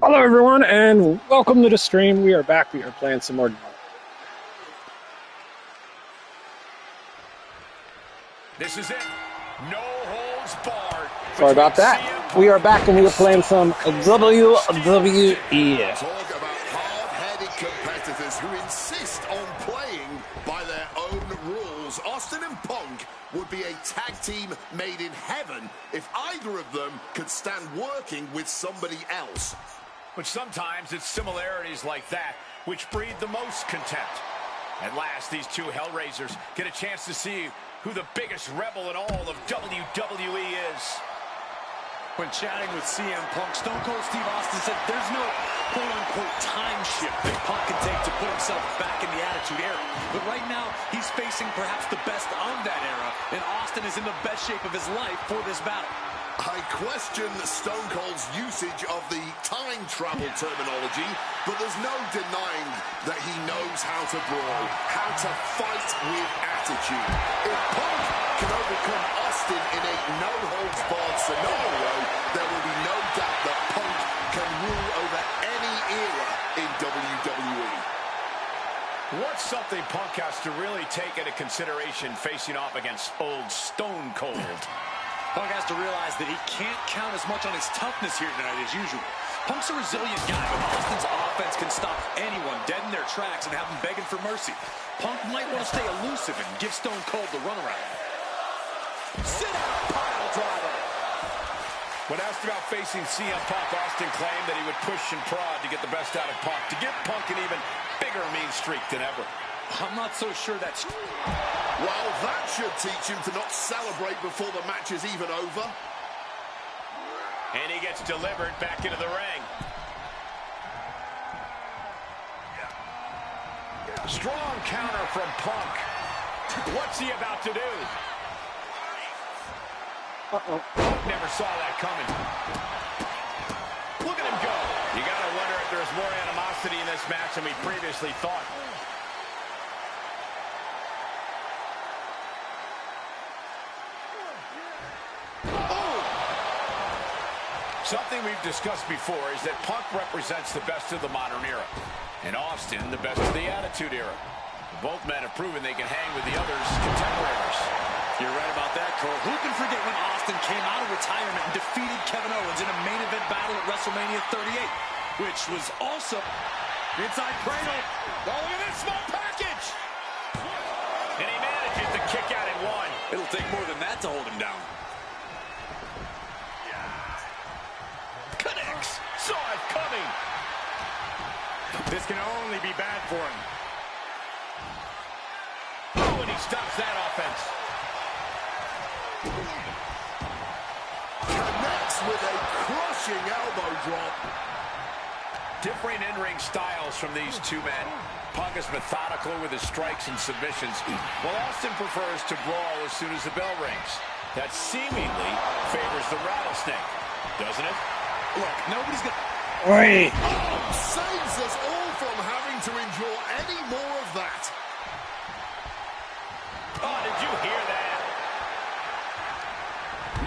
Hello everyone and welcome to the stream. We are back. We are playing some more. This is it. No holds barred. Sorry about that. We are back and we are playing some WWE. Talk about hard-headed competitors who insist on playing by their own rules. Austin and Punk would be a tag team made in heaven if either of them could stand working with somebody else. But sometimes it's similarities like that which breed the most contempt. At last, these two Hellraisers get a chance to see who the biggest rebel in all of WWE is. When chatting with CM Punk, Stone Cold Steve Austin said there's no quote-unquote time shift that Punk can take to put himself back in the Attitude Era. But right now, he's facing perhaps the best of that era, and Austin is in the best shape of his life for this battle. I question Stone Cold's usage of the time travel terminology, but there's no denying that he knows how to brawl, how to fight with attitude. If Punk can overcome Austin in a no-holds-barred scenario, there will be no doubt that Punk can rule over any era in WWE. What's something Punk has to really take into consideration facing off against old Stone Cold? Punk has to realize that he can't count as much on his toughness here tonight as usual. Punk's a resilient guy, but Austin's offense can stop anyone dead in their tracks and have them begging for mercy. Punk might want to stay elusive and give Stone Cold the runaround. Sit-out pile driver. When asked about facing CM Punk, Austin claimed that he would push and prod to get the best out of Punk, to give Punk an even bigger mean streak than ever. I'm not so sure that's... Well, that should teach him to not celebrate before the match is even over. And he gets delivered back into the ring. Strong counter from Punk. What's he about to do? Uh-oh. Punk never saw that coming. Look at him go. You gotta wonder if there's more animosity in this match than we previously thought. Something we've discussed before is that Punk represents the best of the modern era, and Austin the best of the Attitude Era. Both men have proven they can hang with the others' contemporaries. You're right about that, Cole. Who can forget when Austin came out of retirement and defeated Kevin Owens in a main event battle at WrestleMania 38, which was also inside cradle. Oh, look at this small package! And he manages to kick out at one. It'll take more than that to hold him down. Connects. Saw it coming. This can only be bad for him. Oh, and he stops that offense. Connects with a crushing elbow drop. Differing in-ring styles from these two men. Punk is methodical with his strikes and submissions, while Austin prefers to brawl as soon as the bell rings. That seemingly favors the rattlesnake, doesn't it? Look, nobody's gonna... Oi! Saves us all from having to endure any more of that. Oh, did you hear that?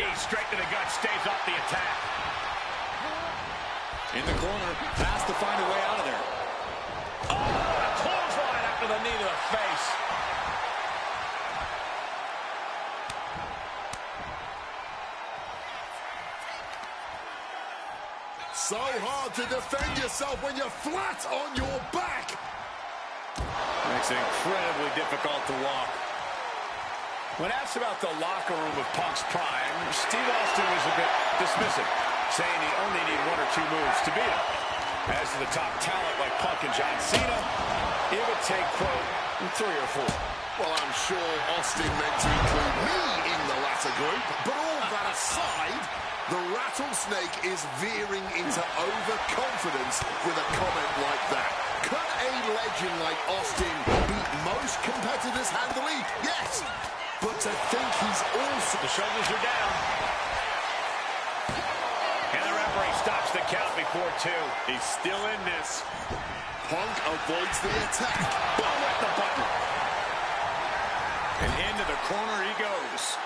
Knee straight to the gut, stays off the attack. In the corner, has to find a way out of there. Oh, a clothesline after the knee to the face. So hard to defend yourself when you're flat on your back. Makes it incredibly difficult to walk. When asked about the locker room of Punk's prime, Steve Austin was a bit dismissive, saying he only need one or two moves to beat him. As to the top talent like Punk and John Cena, it would take, quote, 3 or 4. Well, I'm sure Austin meant to include me in the latter group, but all that aside, the rattlesnake is veering into overconfidence with a comment like that. Could a legend like Austin beat most competitors handily? Yes. But to think he's also... The shoulders are down. And the referee stops the count before 2. He's still in this. Punk avoids the attack. Boom at the button. And into the corner he goes.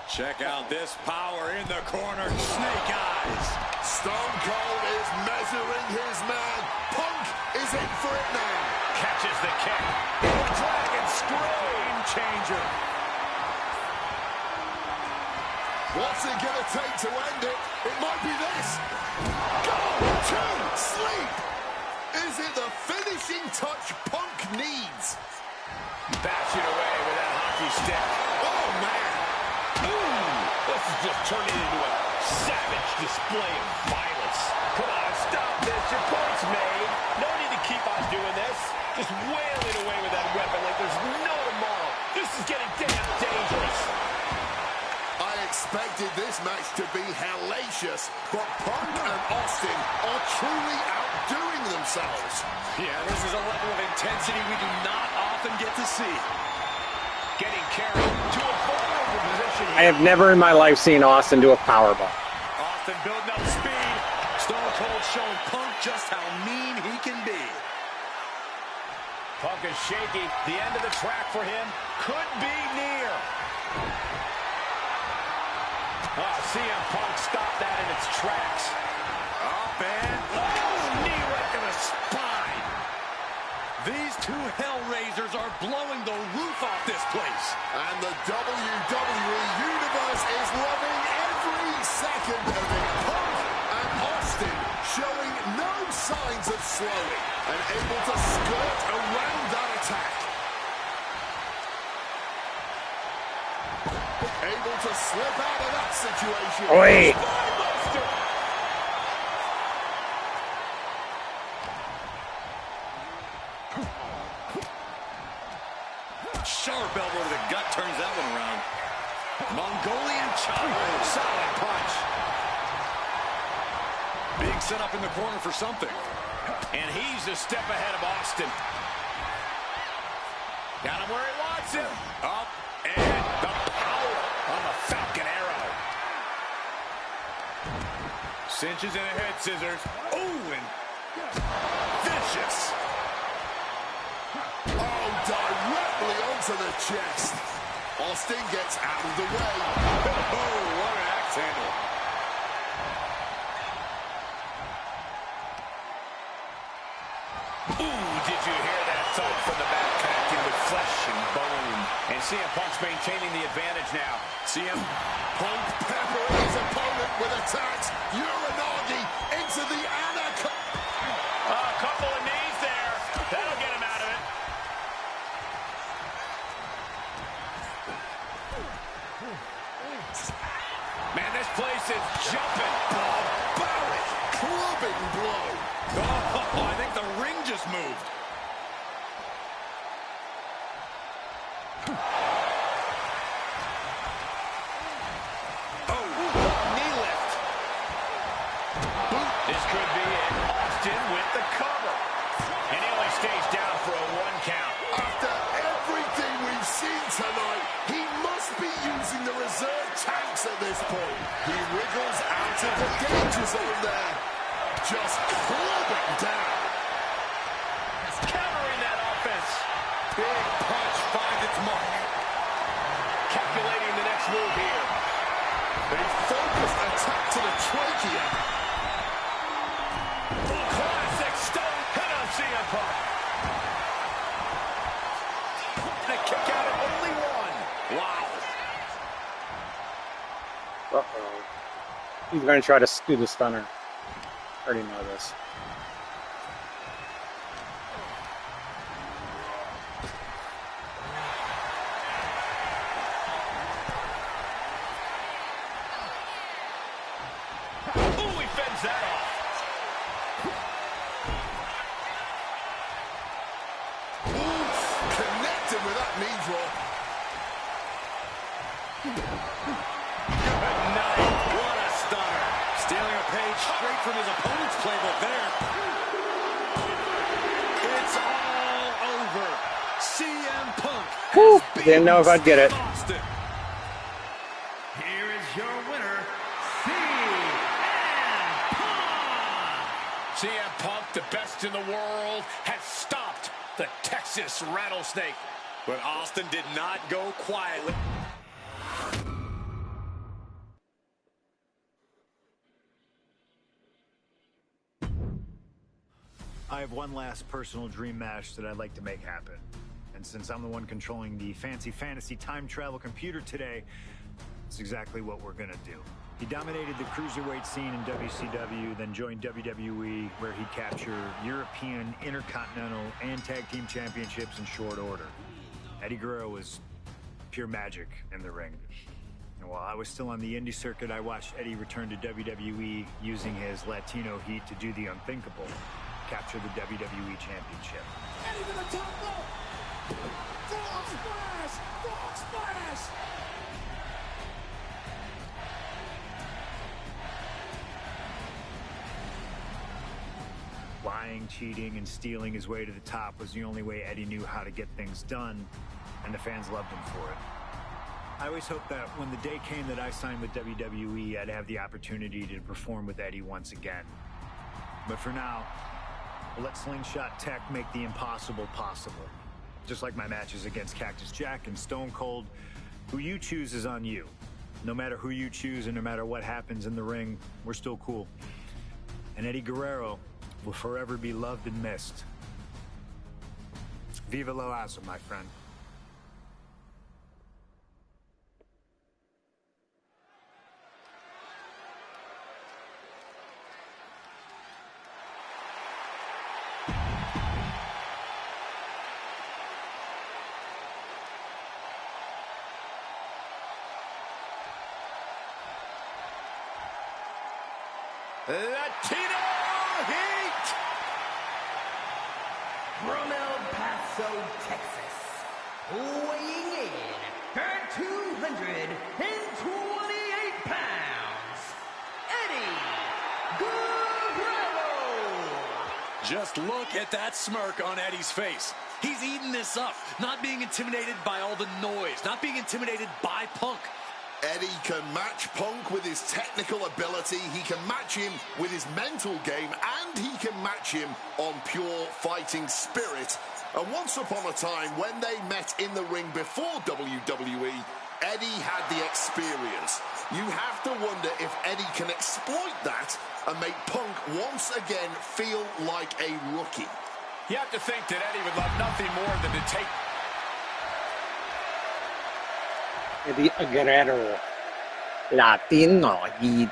Check out this power in the corner. Snake eyes. Stone Cold is measuring his man. Punk is in for it now. Catches the kick. Dragon screen changer. What's it going to take to end it? It might be this. Go to sleep. Is it the finishing touch Punk needs? Bashing away with that hockey stick. Oh, man. Ooh, this is just turning into a savage display of violence. Come on, stop this. Your point's made. No need to keep on doing this. Just wailing away with that weapon like there's no tomorrow. This is getting damn dangerous. I expected this match to be hellacious, but Punk and Austin are truly outdoing themselves. Yeah, this is a level of intensity we do not often get to see. Getting carried to a vulnerable position here. I have never in my life seen Austin do a powerbomb. Austin building up speed. Stone Cold showing Punk just how mean he can be. Punk is shaky. The end of the track for him could be near. CM Punk stopped that in its tracks. Up and knee right to the spine. These two Hellraisers are blowing the roof off this place. And the WWE Universe is loving every second of it. Punk and Austin showing no signs of slowing and able to skirt around that attack. Able to slip out of that situation. Oi. Sharp elbow to the gut turns that one around. Mongolian chop. Solid punch. Being set up in the corner for something. And he's a step ahead of Austin. Got him where he wants him. Up and the power on the Falcon Arrow. Cinches in a head scissors. Oh, and vicious. Oh, directly onto the chest. Austin gets out of the way. Oh, what an axe handle. Ooh, did you hear that thud from the back, connecting with flesh and bone? And CM Punk's maintaining the advantage now. CM Punk peppering his opponent with attacks. Uranagi into the anaconda. A couple of knees there. That'll get him out of it. Man, this place is jumping. Barbaric clubbing blow. Oh, I think the ring just moved. Oh, knee lift. This could be it. Austin with the cover. And he only stays down for a 1 count. After everything we've seen tonight, he must be using the reserve tanks at this point. He wriggles out of the danger zone there. Just clubbing down. Countering that offense. Big punch finds its mark. Calculating the next move here. A focused attack to the trachea. Classic stone hit on CM Punk. The kick out of only one. Wow. Uh-oh. He's going to try to do the stunner. I already know this. Ooh, he fends that off. Oof, connected with that knee drop. Good night. What a stunner. Stealing a page straight from his opponent's playbook there. It's all over. CM Punk. Whew, didn't know if I'd get it. Austin. Here is your winner, CM Punk. CM Punk, the best in the world, has stopped the Texas Rattlesnake. But Austin did not go quietly. I have one last personal dream match that I'd like to make happen. And since I'm the one controlling the fancy fantasy time travel computer today, it's exactly what we're gonna do. He dominated the cruiserweight scene in WCW, then joined WWE, where he captured European, Intercontinental, and Tag Team Championships in short order. Eddie Guerrero was pure magic in the ring. And while I was still on the indie circuit, I watched Eddie return to WWE using his Latino heat to do the unthinkable, capture the WWE Championship. Eddie to the top rope! Frog splash! Frog splash! Lying, cheating, and stealing his way to the top was the only way Eddie knew how to get things done, and the fans loved him for it. I always hoped that when the day came that I signed with WWE, I'd have the opportunity to perform with Eddie once again. But for now, we'll let Slingshot Tech make the impossible possible. Just like my matches against Cactus Jack and Stone Cold, who you choose is on you. No matter who you choose and no matter what happens in the ring, we're still cool. And Eddie Guerrero will forever be loved and missed. Viva la raza, my friend. Latino Heat! From El Paso, Texas, weighing in at 228 pounds, Eddie Guerrero! Just look at that smirk on Eddie's face. He's eating this up, not being intimidated by all the noise, not being intimidated by Punk. Eddie can match Punk with his technical ability, he can match him with his mental game, and he can match him on pure fighting spirit. And once upon a time, when they met in the ring before WWE, Eddie had the experience. You have to wonder if Eddie can exploit that and make Punk once again feel like a rookie. You have to think that Eddie would love nothing more than to take Eddie Guerrero, Latino Heat.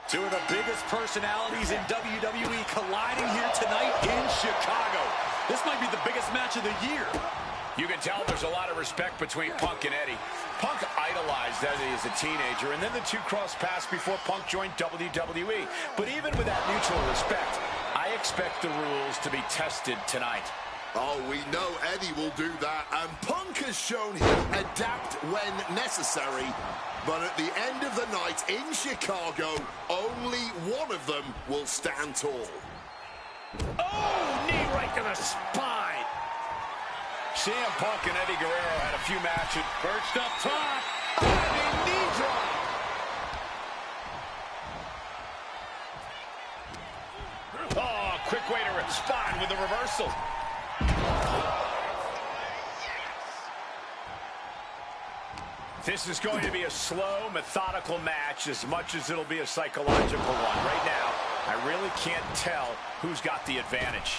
Two of the biggest personalities in WWE colliding here tonight in Chicago. This might be the biggest match of the year. You can tell there's a lot of respect between Punk and Eddie. Punk idolized Eddie as a teenager, and then the two crossed paths before Punk joined WWE. But even with that mutual respect, I expect the rules to be tested tonight. Oh, we know Eddie will do that, and Punk has shown him adapt when necessary. But at the end of the night in Chicago, only one of them will stand tall. Oh, knee right to the spine. CM Punk and Eddie Guerrero had a few matches. Perched up top. Diving knee drop. Oh, quick way to respond with a reversal. This is going to be a slow, methodical match as much as it'll be a psychological one. Right now, I really can't tell who's got the advantage.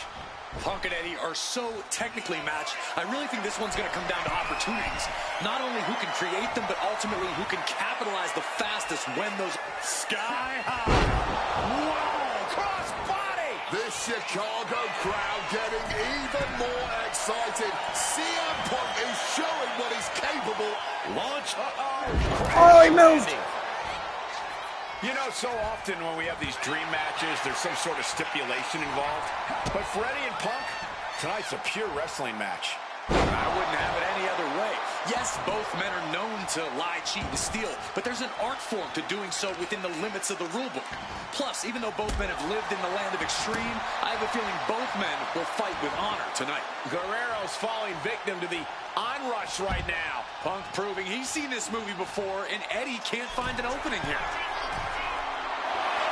Punk and Eddie are so technically matched. I really think this one's going to come down to opportunities. Not only who can create them, but ultimately who can capitalize the fastest when those... Sky high. Wow, cross body. This Chicago crowd getting even more excited. CM Punk is showing what he's capable. Launch. Oh, he moved. You know, so often when we have these dream matches, there's some sort of stipulation involved. But for Eddie and Punk, tonight's a pure wrestling match. I wouldn't have it any other way. Yes, both men are known to lie, cheat, and steal, but there's an art form to doing so within the limits of the rulebook. Plus, even though both men have lived in the land of extreme, I have a feeling both men will fight with honor tonight. Guerrero's falling victim to the onrush right now. Punk proving he's seen this movie before, and Eddie can't find an opening here.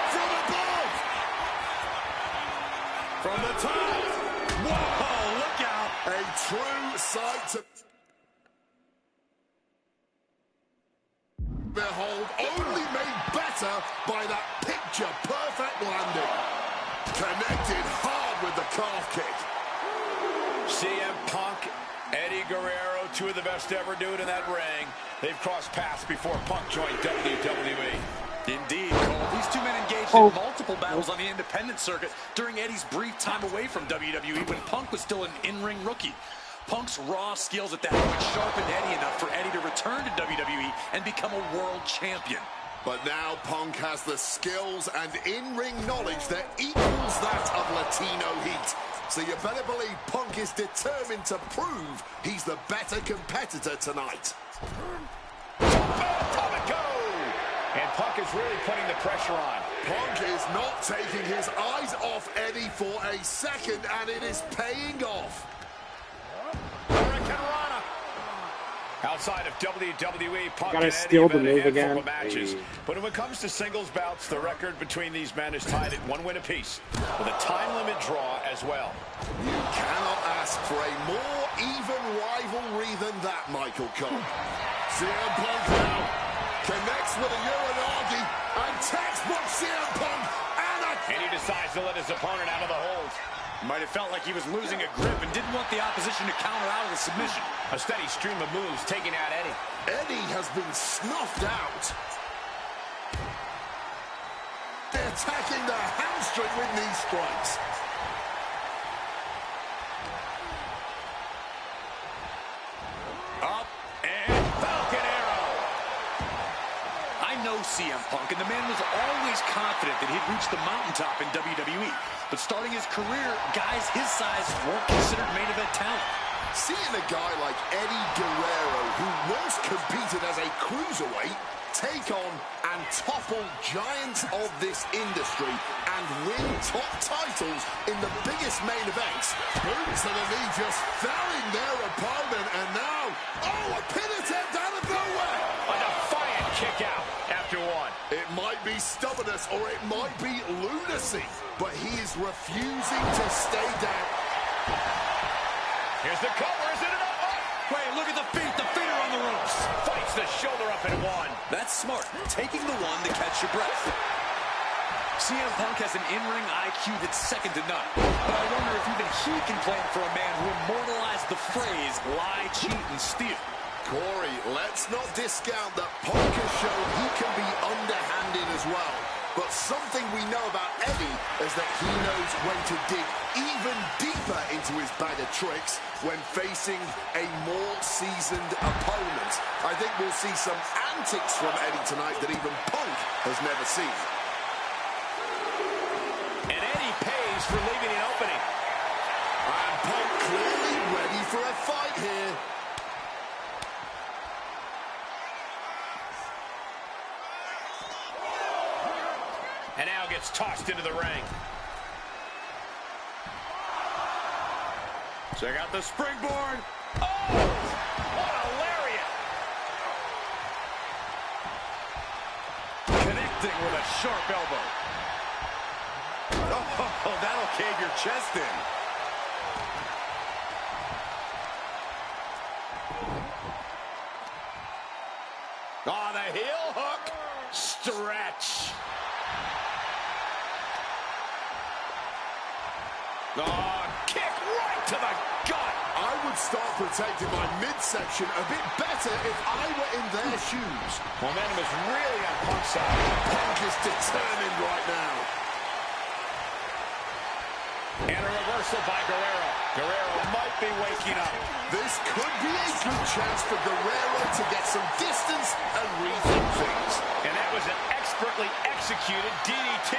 From above! From the top! Whoa, look out! A true sight to behold, only made better by that picture-perfect landing. CM Punk, Eddie Guerrero, two of the best to ever do it in that ring. They've crossed paths before Punk joined WWE. Indeed, Cole. These two men engaged in multiple battles on the independent circuit during Eddie's brief time away from WWE when Punk was still an in-ring rookie. Punk's raw skills at that point sharpened Eddie enough for Eddie to return to WWE and become a world champion. But now Punk has the skills and in-ring knowledge that equals that of Latino Heat. So you better believe Punk is determined to prove he's the better competitor tonight. And Punk is really putting the pressure on. Punk is not taking his eyes off Eddie for a second, and it is paying off. Outside of WWE, Punk Gotta and Eddie steal have the had a move handful again. of matches. Hey. But when it comes to singles bouts, the record between these men is tied at 1 win apiece, with a time limit draw as well. You cannot ask for a more even rivalry than that, Michael Cole. CM Punk now connects with a Uranagi, and textbook CM Punk, And he decides to let his opponent out of the hold. Might have felt like he was losing a grip and didn't want the opposition to counter out of the submission. A steady stream of moves taking out Eddie. Eddie has been snuffed out. They're attacking the hamstring with knee strikes. Up and Falcon Arrow. I know CM Punk, and the man was always confident that he'd reach the mountaintop in WWE. But starting his career, guys his size weren't considered main event talent. Seeing a guy like Eddie Guerrero, who once competed as a cruiserweight, take on and topple giants of this industry and win top titles in the biggest main events. Boots to the knee just felling their opponent, and now, a pin attempt out of nowhere! A defiant kick out after one. It might be stubbornness or it might be lunacy, but he is refusing to stay down. Here's the cover, is it enough? Wait, look at the feet. The feet are on the ropes. Fights the shoulder up and one. That's smart. Taking the one to catch your breath. CM Punk has an in-ring IQ that's second to none. But I wonder if even he can plan for a man who immortalized the phrase lie, cheat, and steal. Corey, let's not discount that Punk has shown he can be underhanded as well. But something we know about Eddie is that he knows when to dig even deeper into his bag of tricks when facing a more seasoned opponent. I think we'll see some antics from Eddie tonight that even Punk has never seen. And Eddie pays for leaving an opening. And Punk clearly ready for a fight here. And now gets tossed into the ring. Check out the springboard. Oh! What a lariat! Connecting with a sharp elbow. Oh, that'll cave your chest in. Oh, the heel hook. Stretch. Oh, kick right to the gut. I would start protecting my midsection a bit better if I were in their shoes. Momentum is really on Punk's side. Punk is determined right now. And a reversal by Guerrero. Guerrero might be waking up. This could be a good chance for Guerrero to get some distance and rethink things. And that was an expertly executed DDT.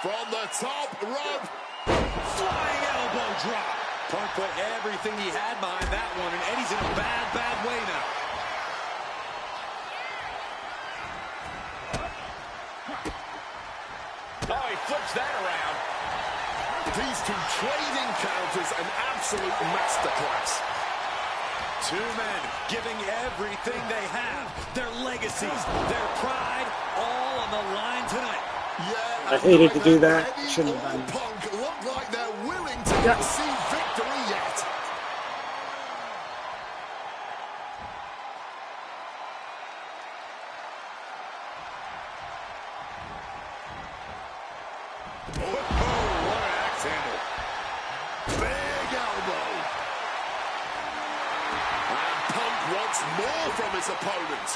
From the top rope. Flying elbow drop. Punk put everything he had behind that one, and Eddie's in a bad, bad way now. Oh, he flips that around. These two trading counters, an absolute masterclass. Two men giving everything they have, their legacies, their pride, all on the line tonight. Yeah, I hated to do that. Eddie Shouldn't or have done. Punk look like they're willing to concede victory yet. Big elbow. And Punk wants more from his opponent.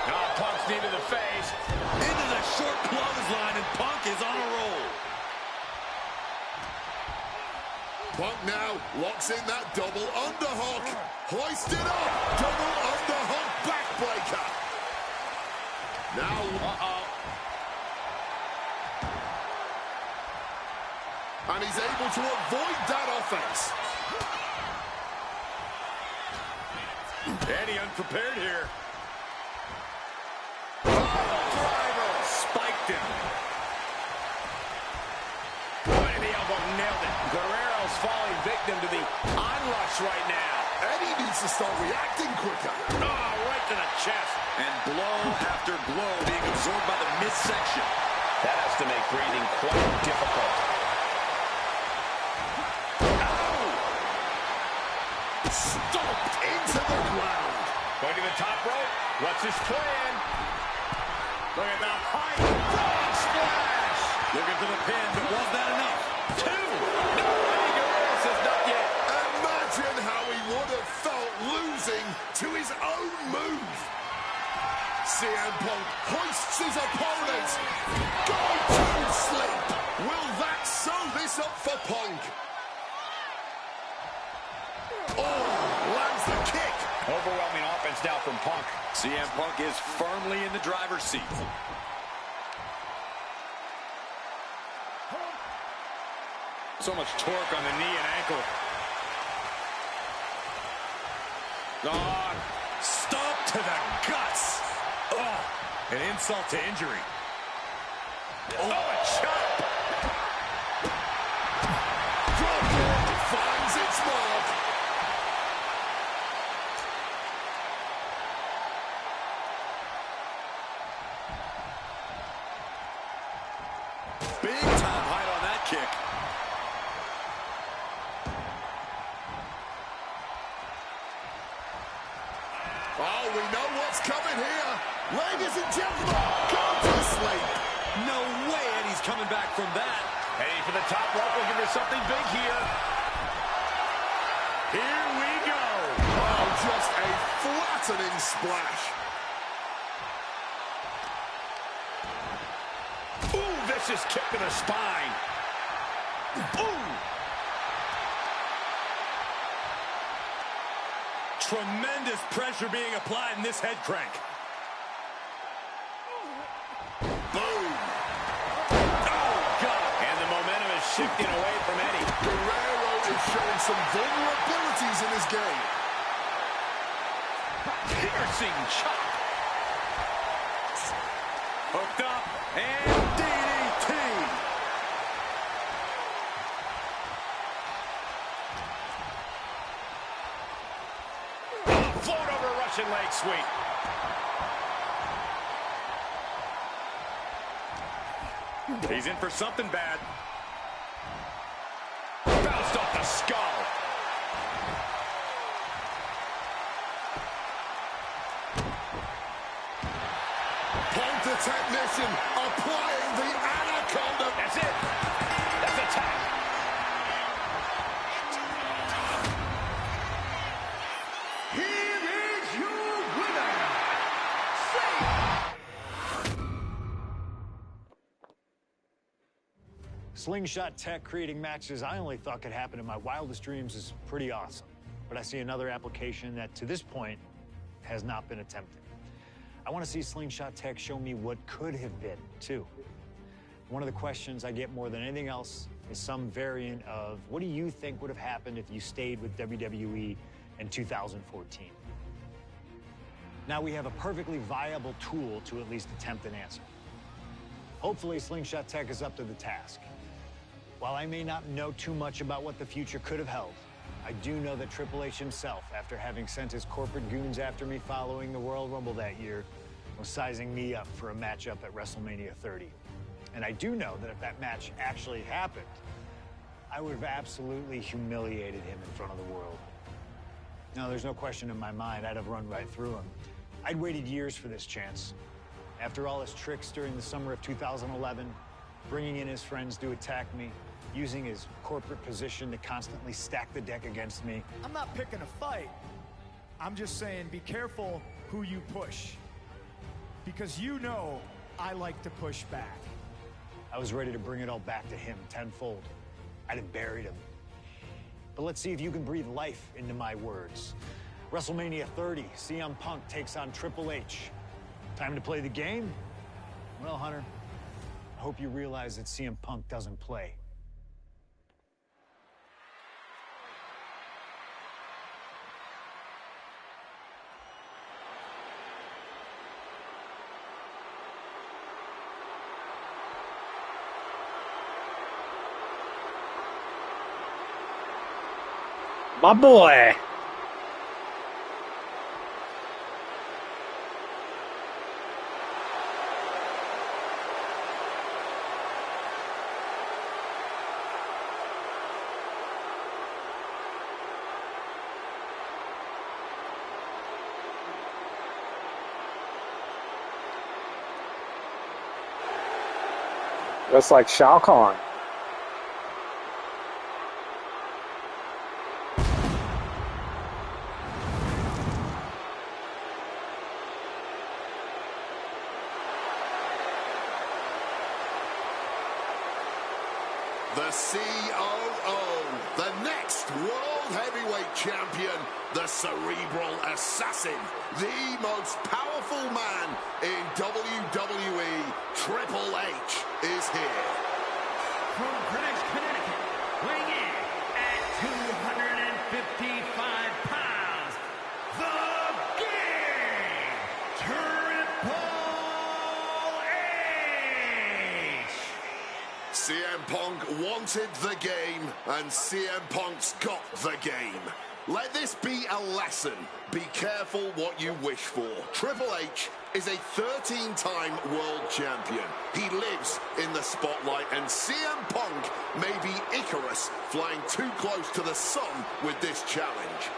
Oh, Punk's knee to the face. Into the short clothesline, and Punk is on a roll. Punk now locks in that double underhook. Hoisted up. Double underhook backbreaker. Now, and he's able to avoid that offense. Eddie unprepared here. Driver spiked him. Right, the elbow nailed it. Guerrero's falling victim to the onrush right now. Eddie needs to start reacting quicker. Oh, right to the chest. And blow after blow being absorbed by the midsection. That has to make breathing quite difficult. Stomped into the ground. Going to the top rope. What's his plan? Look at the height. Frog splash. Looking for the pin, but was that enough? Two. No, Eddie Guerrero says not yet. Imagine how he would have felt losing to his own move. CM Punk hoists his opponent. Go to sleep. Will that sew this up for Punk? Oh, lands the kick. Overwhelming offense now from Punk. CM Punk is firmly in the driver's seat. So much torque on the knee and ankle. Oh, stomp to the guts. Oh, an insult to injury. Oh, a chop. Drop finds its mark. Big top height on that kick. Oh, we know what's coming here. Ladies and gentlemen, go to sleep. No way Eddie's coming back from that. Heading for the top rope, looking for something big here. Here we go. Oh, just a flattening splash. Ooh, vicious kick to the spine. Ooh. Tremendous pressure being applied in this head crank. Boom. Oh, God. And the momentum is shifting away from Eddie. Guerrero is showing some vulnerabilities in his game. Piercing chop. Hooked up and DDT. Float over Russian leg sweep. He's in for something bad. Bounced off the skull. Punk the technician applying the anaconda. That's it. That's the tap. Here is your winner, Slingshot tech creating matches I only thought could happen in my wildest dreams is pretty awesome. But I see another application that, to this point, has not been attempted. I want to see Slingshot tech show me what could have been, too. One of the questions I get more than anything else is some variant of, what do you think would have happened if you stayed with WWE in 2014? Now we have a perfectly viable tool to at least attempt an answer. Hopefully, Slingshot Tech is up to the task. While I may not know too much about what the future could have held, I do know that Triple H himself, after having sent his corporate goons after me following the Royal Rumble that year, was sizing me up for a matchup at WrestleMania 30. And I do know that if that match actually happened, I would have absolutely humiliated him in front of the world. Now, there's no question in my mind I'd have run right through him. I'd waited years for this chance. After all his tricks during the summer of 2011, bringing in his friends to attack me, using his corporate position to constantly stack the deck against me. I'm not picking a fight. I'm just saying be careful who you push. Because you know I like to push back. I was ready to bring it all back to him tenfold. I'd have buried him. But let's see if you can breathe life into my words. WrestleMania 30, CM Punk takes on Triple H. Time to play the game? Well, Hunter, I hope you realize that CM Punk doesn't play. My boy. That's like Shao Kahn. The COO, the next World Heavyweight Champion, the Cerebral Assassin, the most powerful man in WWE, Triple H, is here. From Greenwich, Connecticut, weighing in at 255 pounds, the Game, Triple H! CM Punk wanted the game, and CM Punk's got the game. Let this be a lesson. Be careful what you wish for. Triple H is a 13-time world champion. He lives in the spotlight, and CM Punk may be Icarus flying too close to the sun with this challenge.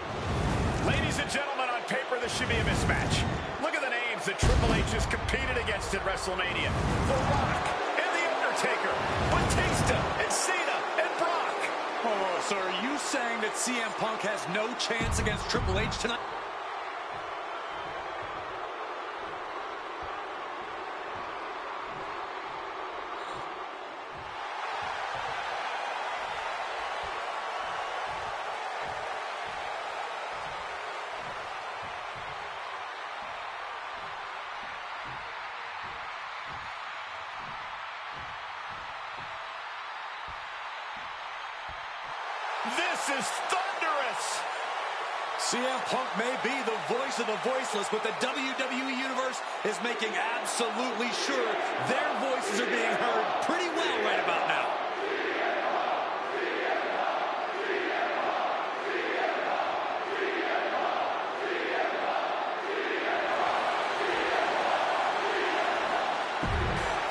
Ladies and gentlemen, on paper, this should be a mismatch. Look at the names that Triple H has competed against at WrestleMania. The Rock and The Undertaker, Batista and Cena and Brock. Oh, so are you saying that CM Punk has no chance against Triple H tonight? This is thunderous! CM Punk may be the voice of the voiceless, but the WWE Universe is making absolutely sure their voices are being heard pretty well right about now.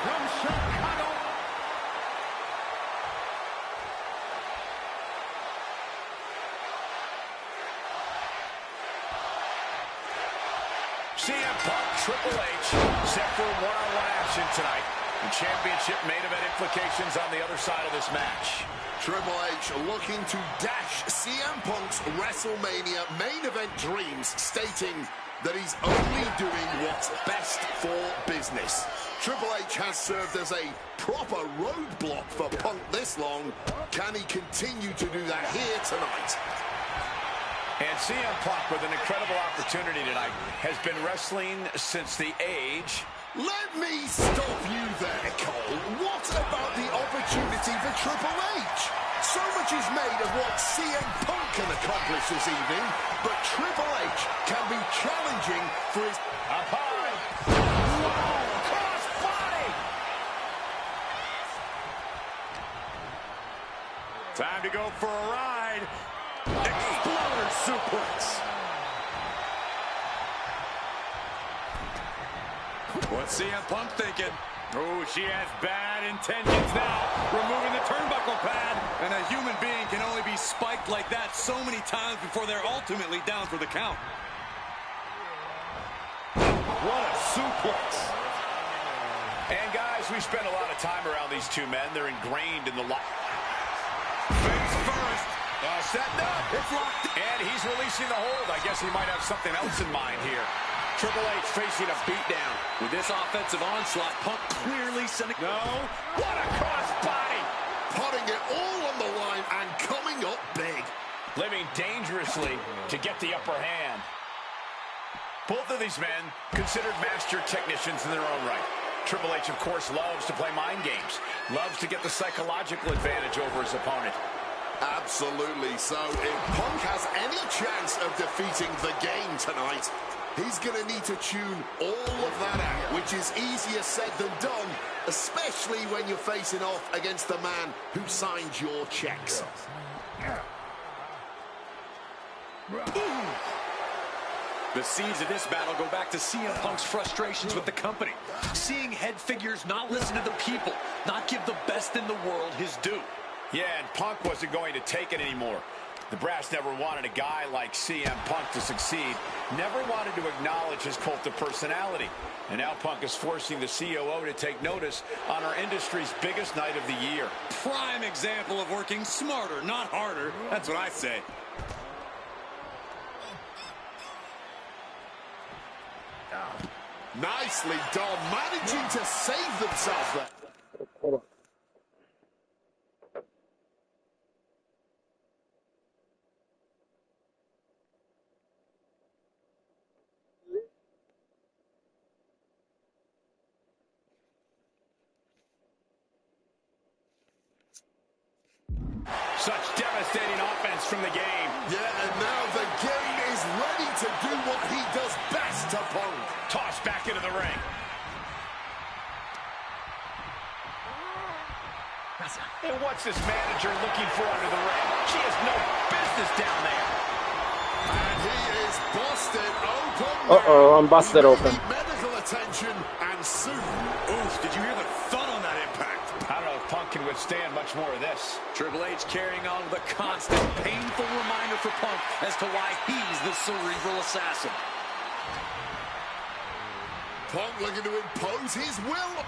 From Chicago, CM Punk, Triple H, set for one-on-one action tonight. The championship main event implications on the other side of this match. Triple H looking to dash CM Punk's WrestleMania main event dreams, stating that he's only doing what's best for business. Triple H has served as a proper roadblock for Punk this long. Can he continue to do that here tonight? And CM Punk, with an incredible opportunity tonight, has been wrestling since the age. Let me stop you there, Cole. What about the opportunity for Triple H? So much is made of what CM Punk can accomplish this evening, but Triple H can be challenging for his... Up high. Whoa, cross body. Time to go for a ride. Exploder suplex. What's CM Punk thinking? Oh, she has bad intentions now. Removing the turnbuckle pad. And a human being can only be spiked like that so many times before they're ultimately down for the count. What a suplex. And guys, we spend a lot of time around these two men. They're ingrained in the lock. Face first. Setting up. It's locked. And he's releasing the hold. I guess he might have something else in mind here. Triple H facing a beatdown. With this offensive onslaught, Punk clearly sending... No. What a cross body. Putting it all on the line and coming up big. Living dangerously to get the upper hand. Both of these men considered master technicians in their own right. Triple H, of course, loves to play mind games. Loves to get the psychological advantage over his opponent. Absolutely. So if Punk has any chance of defeating the game tonight, he's going to need to tune all of that out, which is easier said than done, especially when you're facing off against the man who signed your checks. The seeds of this battle go back to CM Punk's frustrations with the company. Seeing head figures not listen to the people, not give the best in the world his due. Yeah, and Punk wasn't going to take it anymore. The brass never wanted a guy like CM Punk to succeed, never wanted to acknowledge his cult of personality. And now Punk is forcing the COO to take notice on our industry's biggest night of the year. Prime example of working smarter, not harder. That's what I say. Nicely done, managing to save themselves there. Hold on. Such devastating offense from the game. Yeah, and now the game is ready to do what he does best to Punk. Tossed back into the ring. And what's this manager looking for under the ring? She has no business down there. And he is busted open. Uh-oh, I'm busted open. Medical attention and soon. Oof, did you hear the thud on that impact? I don't know if Punk can withstand much more of this. Triple H carrying on with a constant, painful reminder for Punk as to why he's the cerebral assassin. Punk looking to impose his will.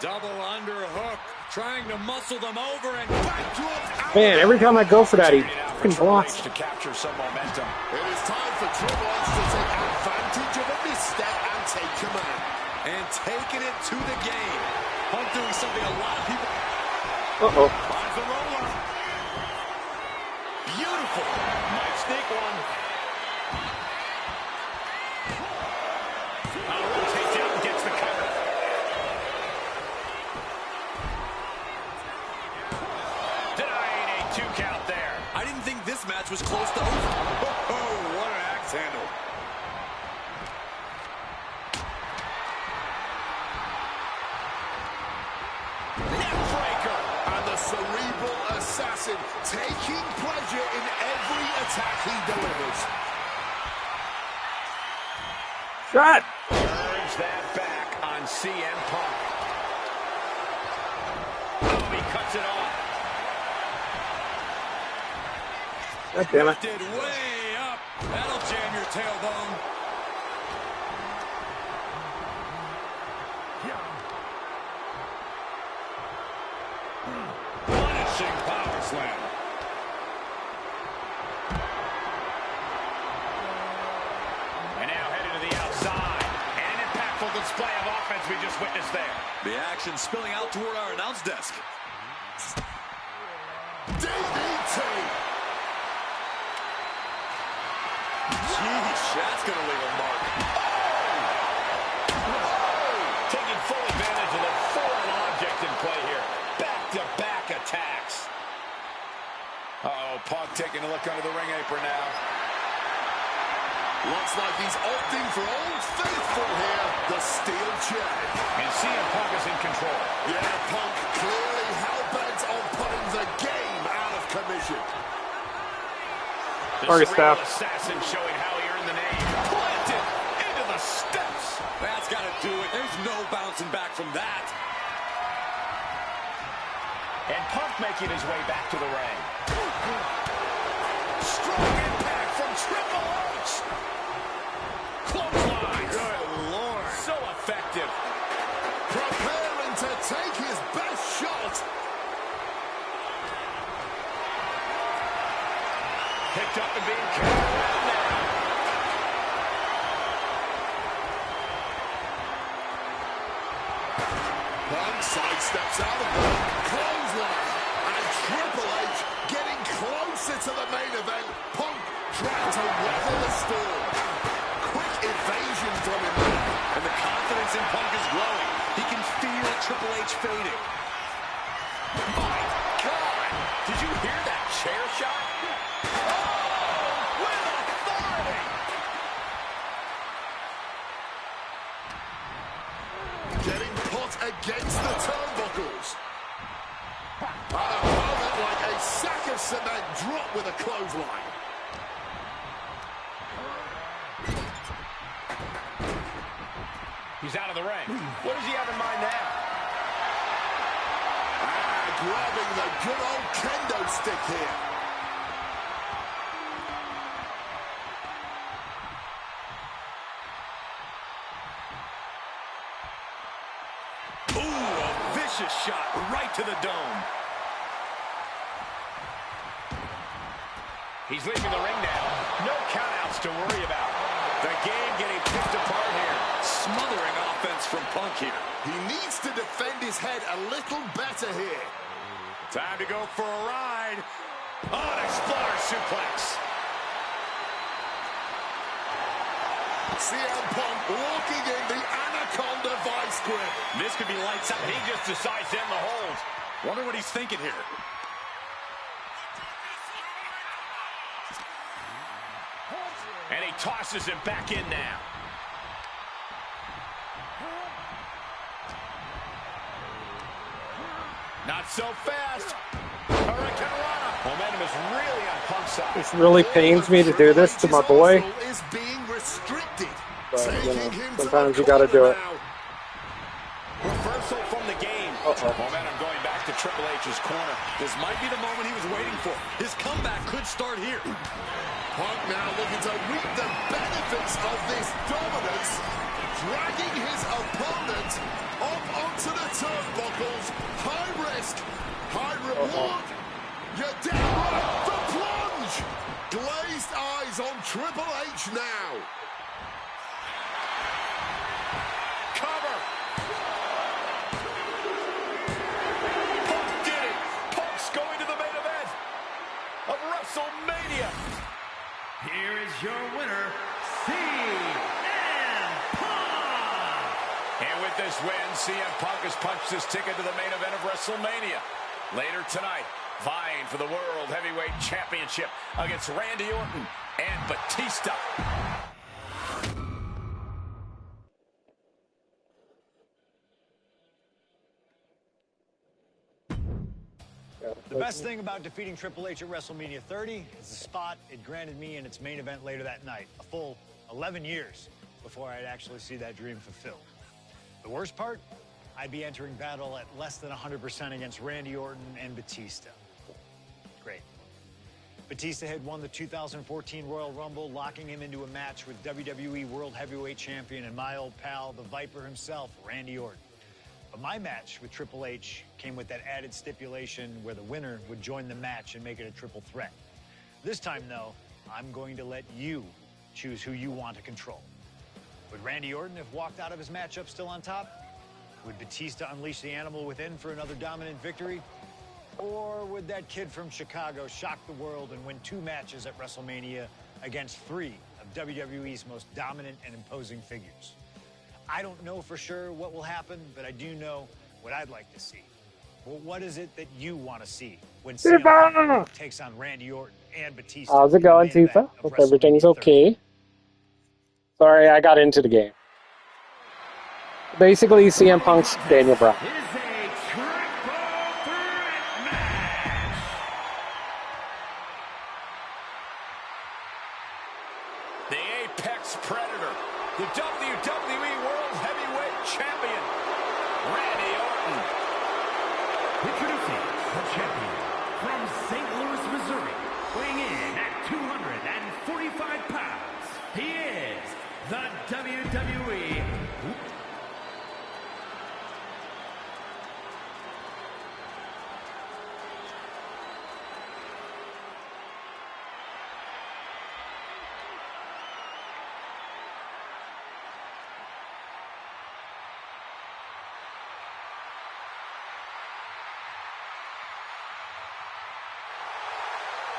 Double underhook, trying to muscle them over and backdrop. Man, every time I go for that, he fucking blocks. To capture some momentum. It is time for Triple H to take advantage of a misstep and take command. And taking it to the game. Punk doing something a lot of people... Uh-oh. Finds the roller. Beautiful. Might sneak one. Rotates out and gets the cover. Denying a 2 count there. I didn't think this match was close to over. Oh, what an axe handle. Neckbreaker. And the cerebral assassin taking pleasure in every attack he delivers. Shot! Turns that back on CM Punk. Oh, he cuts it off. God damn it. Lifted way up. That'll jam your tailbone. Punishing power slam. And now headed to the outside. And an impactful display of offense we just witnessed there. The action spilling out toward our announce desk. DDT. Jeez, that's going to leave a mark. Taking full advantage of the foreign object in play here. Back-to-back attacks. Uh-oh, Punk taking a look under the ring apron now. Looks like he's opting for Old Faithful here, the steel chair. And CM Punk is in control. Yeah, Punk clearly hell-bent on putting the game out of commission. The Target cerebral staff. assassin showing how he earned the name. Planted into the steps. That's got to do it. There's no bouncing back from that. And Punk making his way back to the ring. Strong impact from Triple H. Clothesline. Good Lord. So effective. Prepare his best shot. Picked up and being carried around now. Punk sidesteps out of the clothesline. And Triple H getting closer to the main event. Punk trying to weather the storm. Quick evasion from him. And the confidence in Punk is growing. He can feel Triple H fading. My God! Did you hear that chair shot? Oh! With authority! Getting put against the turnbuckles. And a moment like a sack of cement dropped with a clothesline. He's out of the ring. What does he have in mind now? Grabbing the good old kendo stick here. Ooh, a vicious shot right to the dome. He's leaving the ring now. No countouts to worry about. The game getting picked apart here. Smothering offense from Punk here. He needs to defend his head a little better here. Time to go for a ride. Oh, an explorer suplex. CM Punk walking in the Anaconda vice grip. This could be lights out. He just decides to end the hold. Wonder what he's thinking here. And he tosses him back in now. Not so fast. Hurricanrana. Momentum is really on Punk's side. This really pains me to do this to my boy, Is being restricted. but you know, sometimes you got to do it. Reversal from the game. Momentum going back to Triple H's corner. This might be the moment he was waiting for. His comeback could start here. Punk now looking to reap the benefits of this dominance, dragging his opponent up onto the turnbuckles. High risk, high reward. You're down right, the plunge. Glazed eyes on Triple H now. Cover. Punk did it. Punk's going to the main event of WrestleMania. Here is your winner, CM Punk! And with this win, CM Punk has punched his ticket to the main event of WrestleMania. Later tonight, vying for the World Heavyweight Championship against Randy Orton and Batista. The best thing about defeating Triple H at WrestleMania 30 is the spot it granted me in its main event later that night. A full 11 years before I'd actually see that dream fulfilled. The worst part? I'd be entering battle at less than 100% against Randy Orton and Batista. Great. Batista had won the 2014 Royal Rumble, locking him into a match with WWE World Heavyweight Champion and my old pal, the Viper himself, Randy Orton. But my match with Triple H came with that added stipulation where the winner would join the match and make it a triple threat. This time, though, I'm going to let you choose who you want to control. Would Randy Orton have walked out of his matchup still on top? Would Batista unleash the animal within for another dominant victory? Or would that kid from Chicago shock the world and win 2 matches at WrestleMania against 3 of WWE's most dominant and imposing figures? I don't know for sure what will happen, but I do know what I'd like to see. Well, what is it that you want to see when CM Punk takes on Randy Orton and Batista? How's it going, Tifa? Hope everything's okay. Sorry, I got into the game. Basically, CM Punk's Daniel Bryan. Is a triple threat match. The Apex Predator, the WWE World Heavyweight Champion, Randy Orton. Introducing the champion from St. Louis, Missouri, weighing in at 245 pounds. He is the WWE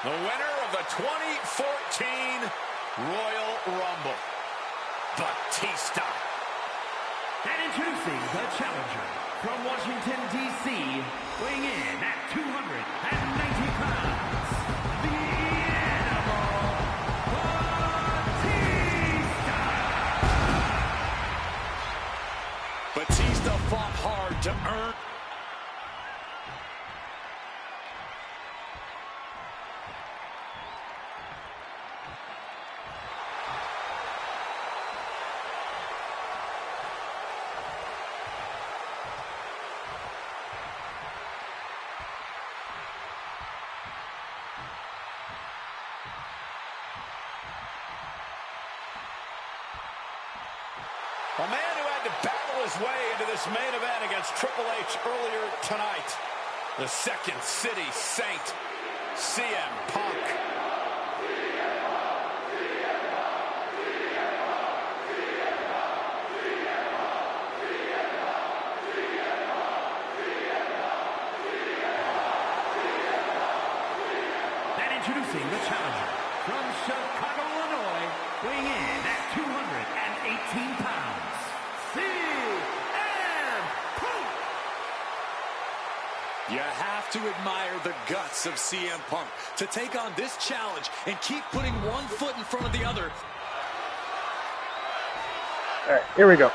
The winner of the 2014 Royal Rumble, Batista. And introducing the challenger from Washington, D.C., weighing in at 290 pounds, the Animal, Batista! Batista fought hard to earn. A man who had to battle his way into this main event against Triple H earlier tonight. The Second City Saint, CM Punk. And introducing the challenger from Chicago, Illinois, weighing in at 218 pounds, CM Punk! You have to admire the guts of CM Punk to take on this challenge and keep putting one foot in front of the other. All right, here we go.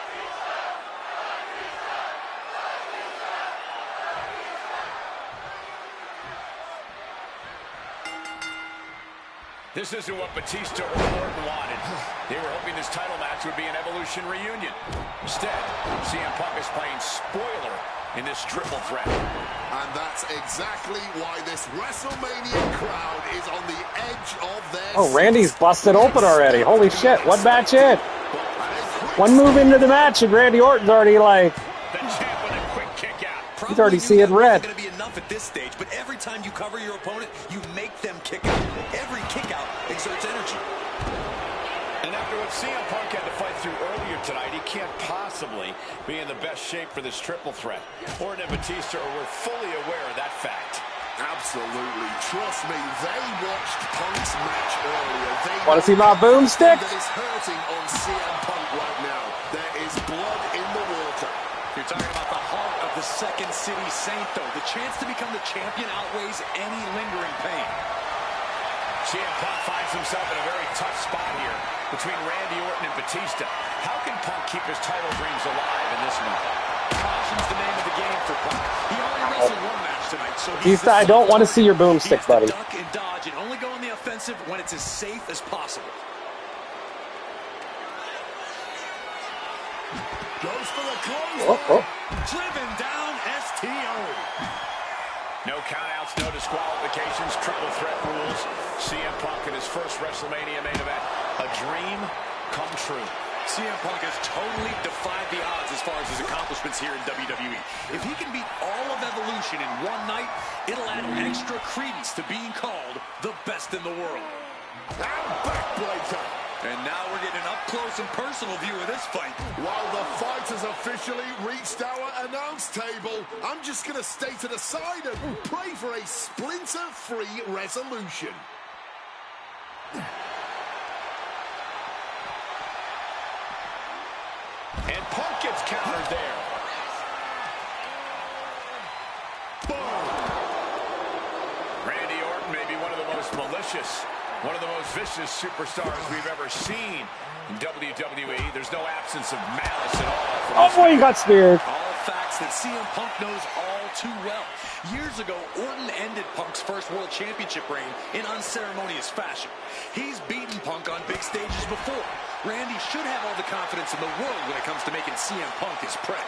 This isn't what Batista or Orton wanted. They were hoping this title match would be an Evolution reunion. Instead, CM Punk is playing spoiler in this triple threat. And that's exactly why this WrestleMania crowd is on the edge of their Oh, Randy's busted open already. Holy shit, one match in. One move into the match and Randy Orton's already like, The champ with a quick kick out. he's already seeing red. It's going to be enough at this stage, but every time you cover your opponent, you make them kick out. Every kick out exerts energy. And after what CM Punk had to fight through earlier tonight, he can't possibly be in the best shape for this triple threat. Orton and Batista were fully aware of that fact. Absolutely. Trust me, they watched Punk's match earlier. They Want to see my boomstick? that is hurting on CM Punk right now. There is blood in the water. You're talking about the heart of the Second City Saint, though. The chance to become the champion outweighs any lingering pain. CM Punk finds himself in a very tough spot here between Randy Orton and Batista. How can Punk keep his title dreams alive in this one? Caution's the name of the game for Punk. He only wrestled one match tonight, so Batista, I don't want to see your boomstick, buddy. Duck and dodge and only go on the offensive when it's as safe as possible. Goes for the close. Oh. Driven down STO. No countouts, no disqualifications, triple threat rules. CM Punk in his first WrestleMania main event. A dream come true. CM Punk has totally defied the odds as far as his accomplishments here in WWE. If he can beat all of Evolution in one night, it'll add extra credence to being called the best in the world. And backbreaker. And now we're getting an up-close and personal view of this fight. While the fight has officially reached our announce table, I'm just going to stay to the side and pray for a splinter-free resolution. And Punk gets countered there. Boom! Randy Orton may be one of the most malicious, one of the most vicious superstars we've ever seen in WWE. There's no absence of malice at all. Oh boy, he got speared. All facts that CM Punk knows all too well. Years ago, Orton ended Punk's first World Championship reign in unceremonious fashion. He's beaten Punk on big stages before. Randy should have all the confidence in the world when it comes to making CM Punk his prey.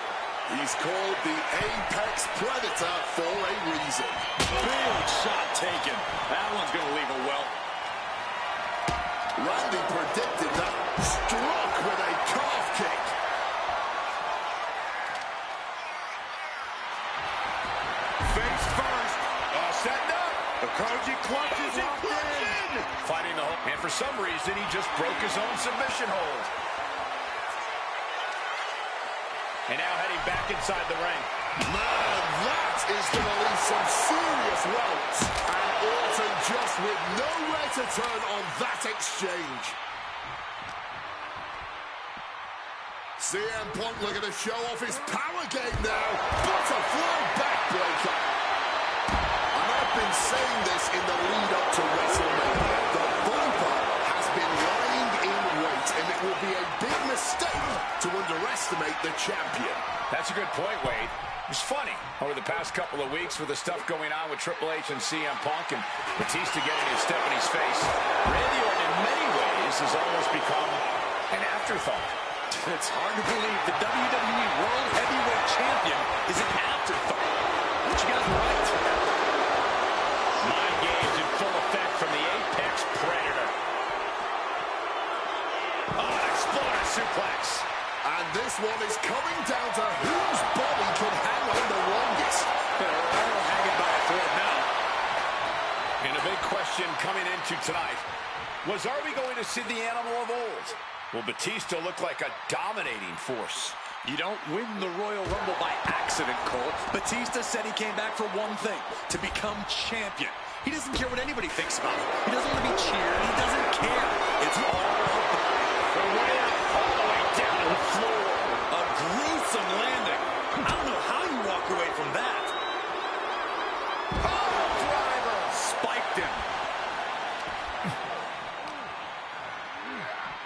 He's called the Apex Predator for a reason. Big shot taken. That one's going to leave a well. Randy predicted that. Struck with a calf kick. Face first. Setting up. The Koji clutch is locked in. Fighting the whole. And for some reason, he just broke his own submission hold. And now heading back inside the ring. Man, that is going to leave some serious welts. And Orton just with nowhere to turn on that exchange. CM Punk looking to show off his power game now. Butterfly backbreaker. And I've been saying this in the lead up to WrestleMania. The Viper has been lying in wait, and it will be a big mistake to underestimate the champion. That's a good point, Wade. It's funny, over the past couple of weeks with the stuff going on with Triple H and CM Punk and Batista getting his step in his face, Randy Orton in many ways has almost become an afterthought. It's hard to believe the WWE World Heavyweight Champion is an afterthought. But you guys are right. Mind games in full effect from the Apex Predator. Oh, an exploder suplex. And this one is coming down to whose body can hang on the longest. Hanging by a thread now. And a big question coming into tonight was, are we going to see the animal of old? Will Batista look like a dominating force? You don't win the Royal Rumble by accident, Cole. Batista said he came back for one thing, to become champion. He doesn't care what anybody thinks about him. He doesn't want to be cheered. He doesn't care. It's all the way up, all the way down to the floor. A gruesome landing. I don't know how you walk away from that. Oh, driver. Spiked him.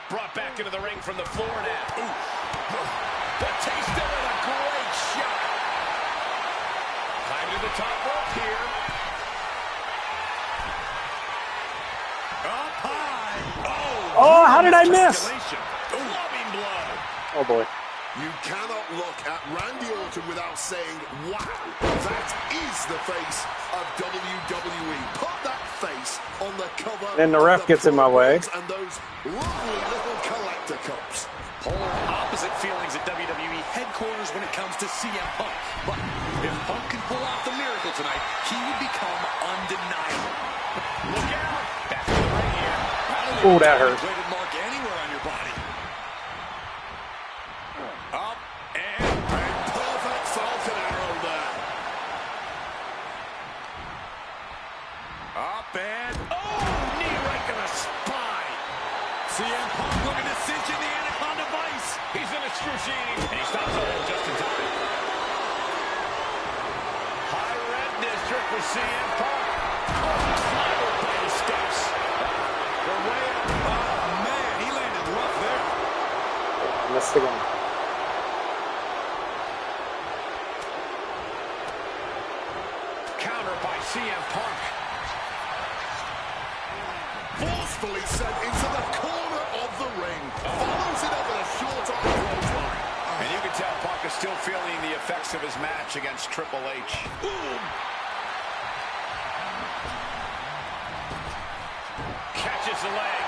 Brought back into the ring from the floor now. Ooh. Batista with a great shot. Climbing to the top rope here. Up high. Oh, how did I miss? Loving blow. Oh, boy. You cannot look at Randy Orton without saying, wow, that is the face of WWE. Put that face on the cover. Then the ref gets in my way. And those lovely little collector cups. Polar opposite feelings at WWE headquarters when it comes to CM Punk. But if Punk can pull off the miracle tonight, he would become undeniable. Look out! Back to the ring here. Oh, that hurt. Mark anywhere on your body. Up and Perfect Falcon Arrow there. up and knee right to the spine. CM Punk looking to cinch in the Anaconda Vice. He's in excruciating. And he stops the hold just in time. High red district with CM Punk. Slider by the steps. They're way up. Oh, man, he landed rough there. Missed again. Counter by CM Punk. Forcefully sent into the corner of the ring. Follows it up with a short arm clothesline. And you can tell Punk is still feeling the effects of his match against Triple H. Boom. Catches the leg.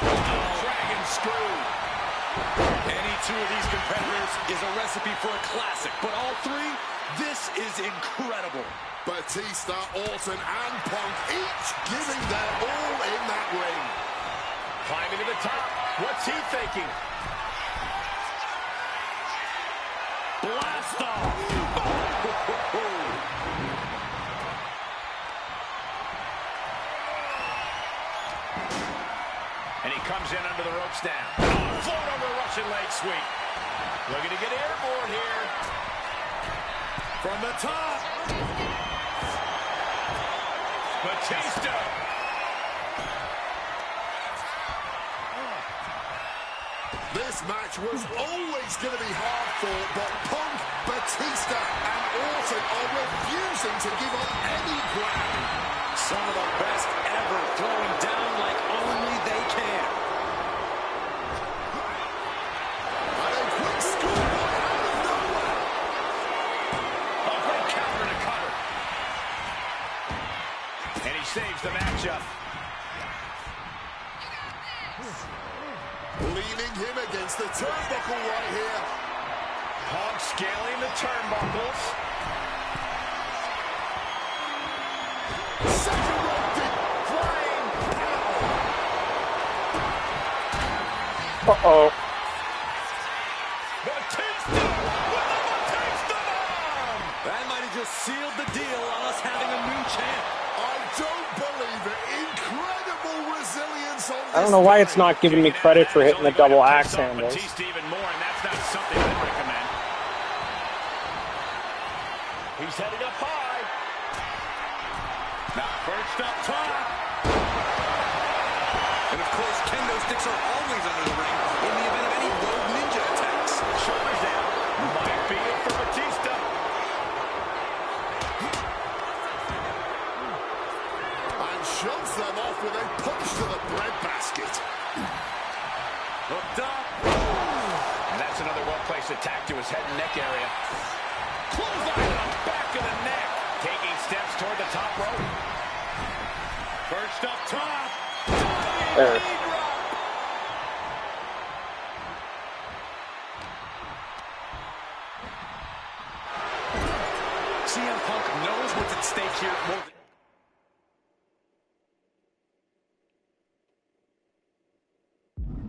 Dragon screw. Any two of these competitors is a recipe for a classic, but all three, this is incredible. Batista, Orton, and Punk each giving their all in that ring. Climbing to the top. What's he thinking? Blast off! And he comes in under the ropes now. Float over Russian leg sweep. Looking to get airborne here. From the top. Batista. This match was always going to be hard fought, but Punk, Batista, and Orton are refusing to give up any ground. Some of the best ever throwing down like only they can. And a quick schoolboy out of nowhere. A great counter and a cutter. And he saves the matchup. Leaning him against the turnbuckle right here. Punk scaling the turnbuckles. Second rope dip. Flying power. Uh-oh. Batista with a Batista bomb. That might have just sealed the deal on us having a new champ. I do I don't know why it's not giving me credit for hitting the double axe handles. Even more, and that's not something I'd recommend. He's headed up high. Now perched up top. And of course, kendo sticks are always under the ring in the event of any rogue ninja attacks. Shoulders down. Might be it for Batista. And shoves them off with a punch to the breadbasket. Hooked up. And that's another well-placed attack to his head and neck area. Clothesline on the back of the neck. Taking steps toward the top rope. Perched up top. There. CM Punk knows what's at stake here more than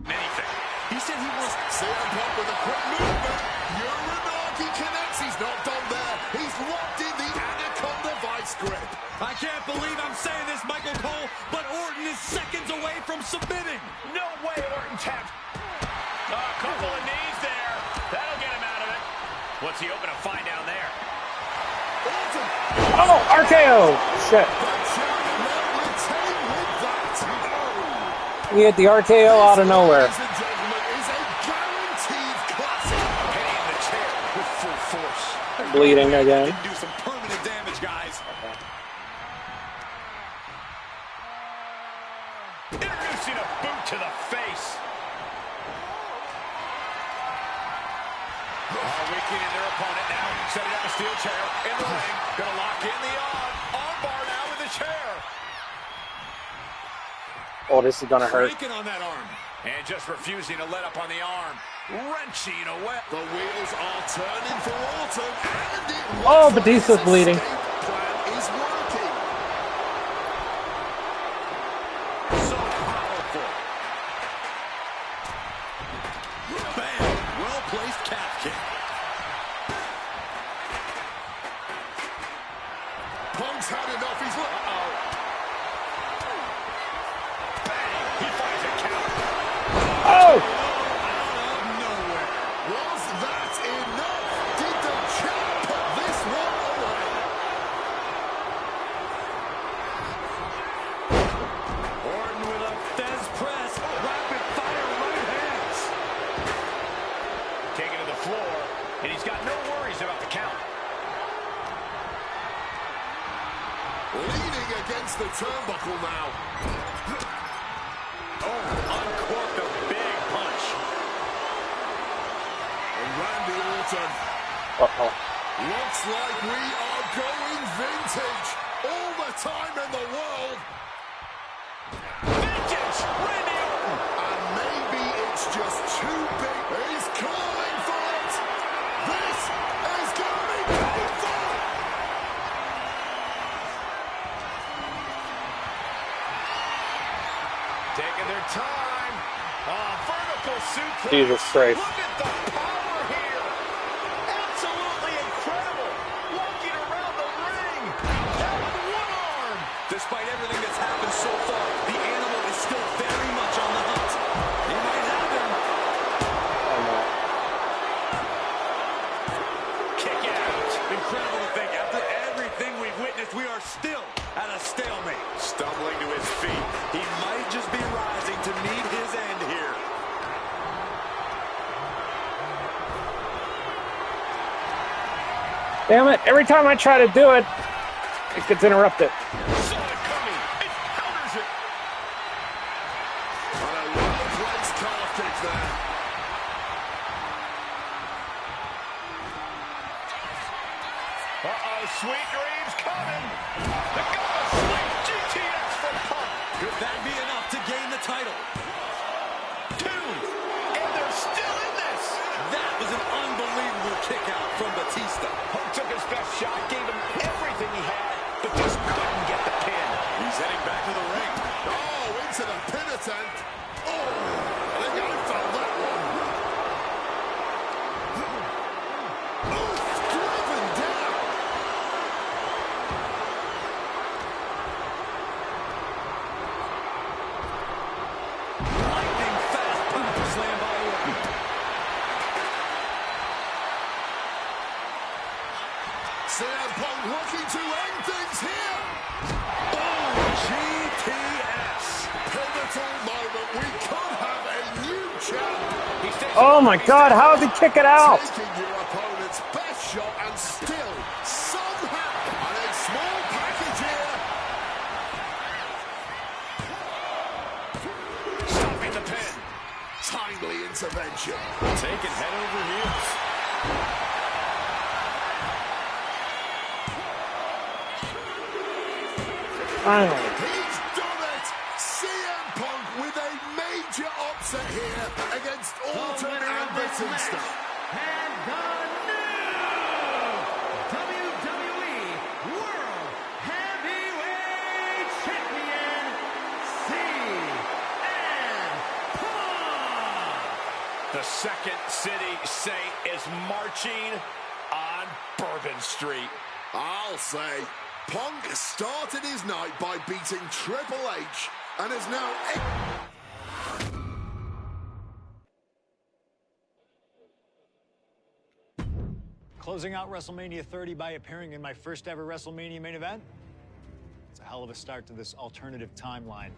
anything. He said he was CM Punk with a quick movement. Uranagi connects. He's not done there. He's locked in the Anaconda vice grip. I can't believe I'm saying this, Michael Cole, but Orton is seconds away from submitting. No way Orton tapped. A couple of knees there. That'll get him out of it. What's he hoping to find down there? Orton. Oh, RKO! Shit. The champion will retain with that. We hit the RKO out of nowhere. Ladies and gentlemen, is a guaranteed classic. Hitting the chair with full force. Bleeding again. Didn't do some permanent damage, guys. Introducing a boot to the face. Weakening their opponent now. Setting up a steel chair in the ring. Gonna lock in the arm bar now with the chair. Oh, this is gonna hurt. Breaking on that arm. And just refusing to let up on the arm. Wrenching away. The wheels are turning for Orton, and it Oh, looks like Batista's his bleeding. escape plan is working. So powerful. Bam. Well-placed calf kick. Punk's had enough. He's He finds a counter. Oh! Out of nowhere. Was that enough? Did the champ put this one away? Orton with a Fez press. Rapid fire right hands. Taken to the floor. And he's got no worries about the count. Leaning against the turnbuckle now. Oh, uncorked a big punch. And Randy Orton. Uh-oh. Looks like we are going vintage. All the time in the world. Vintage! Randy Orton! And maybe it's just too big. He's calling for it. This is going to be painful. Taking their time. Vertical suplex. Jesus Christ. Look at the power here. Absolutely incredible. Walking around the ring. That with one arm. Despite everything that's happened so far, the animal is still very much on the hunt. He might have him. Oh, no. Kick out. Incredible to think. After everything we've witnessed, we are still at a stalemate. Stumbling to his feet. He might just be rising to meet his end here. Damn it. Every time I try to do it, it gets interrupted. Saw it coming. It counters it. And a well-placed calf kick there. Sweet dreams coming. The Gamma Slam GTX from Punk. Could that be enough to gain the title? 2. And they're still in this. That was an unbelievable kick out from Batista. Punk took his best shot, gave him everything he had, but just couldn't get the pin. He's heading back to the ring. Oh, into the pin attempt. Oh, I think I found that one. Oh, driven down. Oh my God, how did he kick it out? Taking your opponent's best shot and still, somehow, and a small package here. Stopping the pin. Timely intervention. Taking head over heels. Finally. He's done it! CM Punk with a major upset here against Orton and Batista. And the new WWE World Heavyweight Champion, CM Punk. The Second City Saint is marching on Bourbon Street. I'll say, Punk started his night by beating Triple H and is now... Closing out WrestleMania 30 by appearing in my first ever WrestleMania main event? It's a hell of a start to this alternative timeline.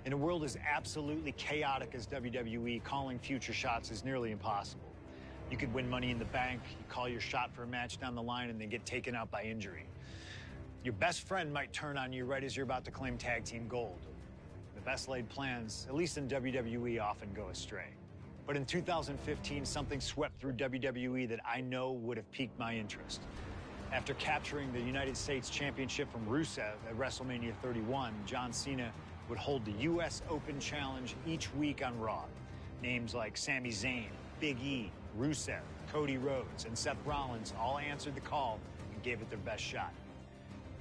In a world as absolutely chaotic as WWE, calling future shots is nearly impossible. You could win Money in the Bank, you call your shot for a match down the line, and then get taken out by injury. Your best friend might turn on you right as you're about to claim tag team gold. The best laid plans, at least in WWE, often go astray. But in 2015, something swept through WWE that I know would have piqued my interest. After capturing the United States Championship from Rusev at WrestleMania 31, John Cena would hold the U.S. Open Challenge each week on Raw. Names like Sami Zayn, Big E, Rusev, Cody Rhodes, and Seth Rollins all answered the call and gave it their best shot.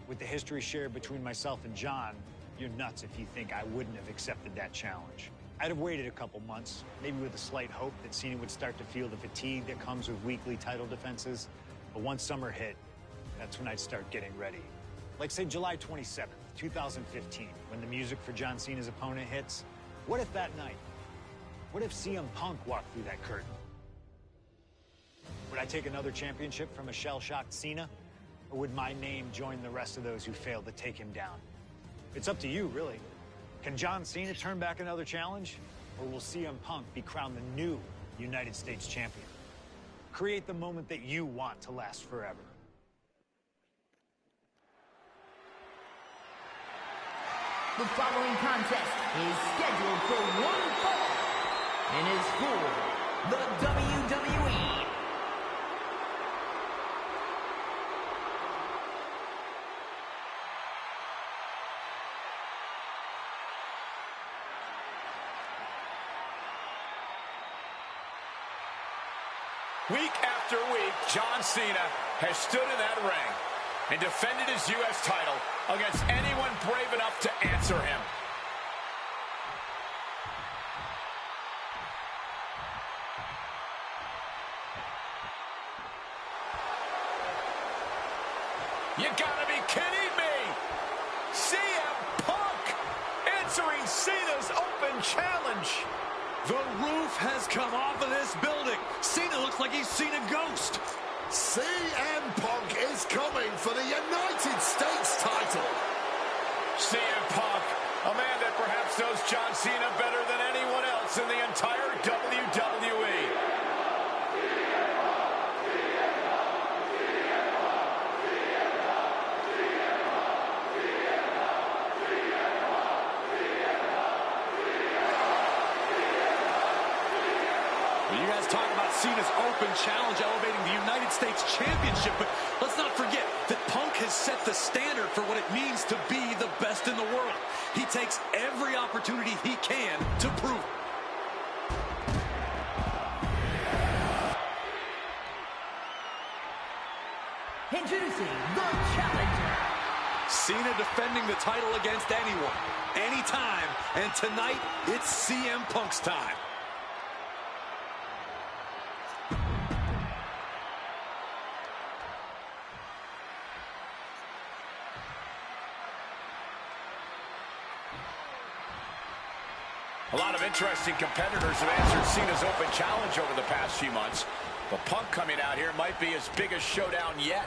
With the history shared between myself and John, you're nuts if you think I wouldn't have accepted that challenge. I'd have waited a couple months, maybe with a slight hope that Cena would start to feel the fatigue that comes with weekly title defenses. But once summer hit, that's when I'd start getting ready. Like, say, July 27th, 2015, when the music for John Cena's opponent hits. What if that night? What if CM Punk walked through that curtain? Would I take another championship from a shell-shocked Cena? Or would my name join the rest of those who failed to take him down? It's up to you, really. Can John Cena turn back another challenge? Or will CM Punk be crowned the new United States champion? Create the moment that you want to last forever. The following contest is scheduled for one fall and is for the WWE. Week after week, John Cena has stood in that ring and defended his U.S. title against anyone brave enough to answer him. You gotta be kidding me! CM Punk answering Cena's open challenge. The roof has come off of this building. Cena looks like he's seen a ghost. CM Punk is coming for the United States title. CM Punk, a man that perhaps knows John Cena better than anyone else in the entire WWE. You guys talk about Cena's open challenge elevating the United States Championship, but let's not forget that Punk has set the standard for what it means to be the best in the world. He takes every opportunity he can to prove it. Introducing the challenger. Cena defending the title against anyone, anytime, and tonight it's CM Punk's time. A lot of interesting competitors have answered Cena's open challenge over the past few months. But Punk coming out here might be his biggest showdown yet.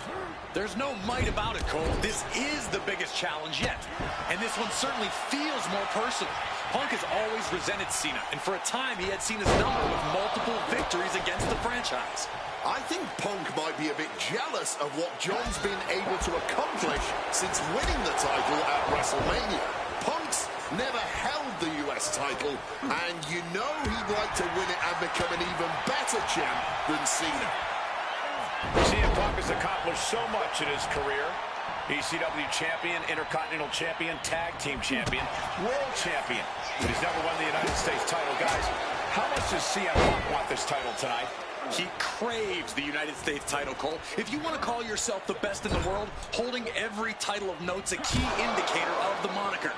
There's no might about it, Cole. This is the biggest challenge yet. And this one certainly feels more personal. Punk has always resented Cena, and for a time he had Cena's number with multiple victories against the franchise. I think Punk might be a bit jealous of what John's been able to accomplish since winning the title at WrestleMania. Punk's never held the US title, and you know he'd like to win it and become an even better champ than Cena. CM Punk has accomplished so much in his career. ECW champion, Intercontinental champion, tag team champion, world champion. But he's never won the United States title. Guys, how much does CM Punk want this title tonight? He craves the United States title, Cole. If you want to call yourself the best in the world, holding every title of note's a key indicator of the moniker.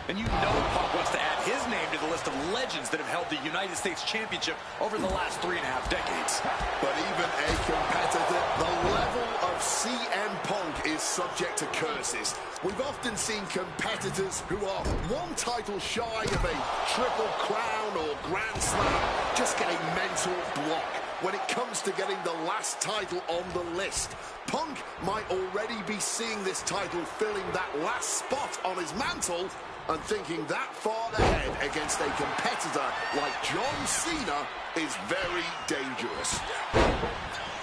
And you know Punk wants to add his name to the list of legends that have held the United States Championship over the last 3.5 decades. But even a competitor, the level of CM Punk is subject to curses. We've often seen competitors who are one title shy of a triple crown or grand slam just get a mental block when it comes to getting the last title on the list. Punk might already be seeing this title filling that last spot on his mantle and thinking that far ahead against a competitor like John Cena is very dangerous.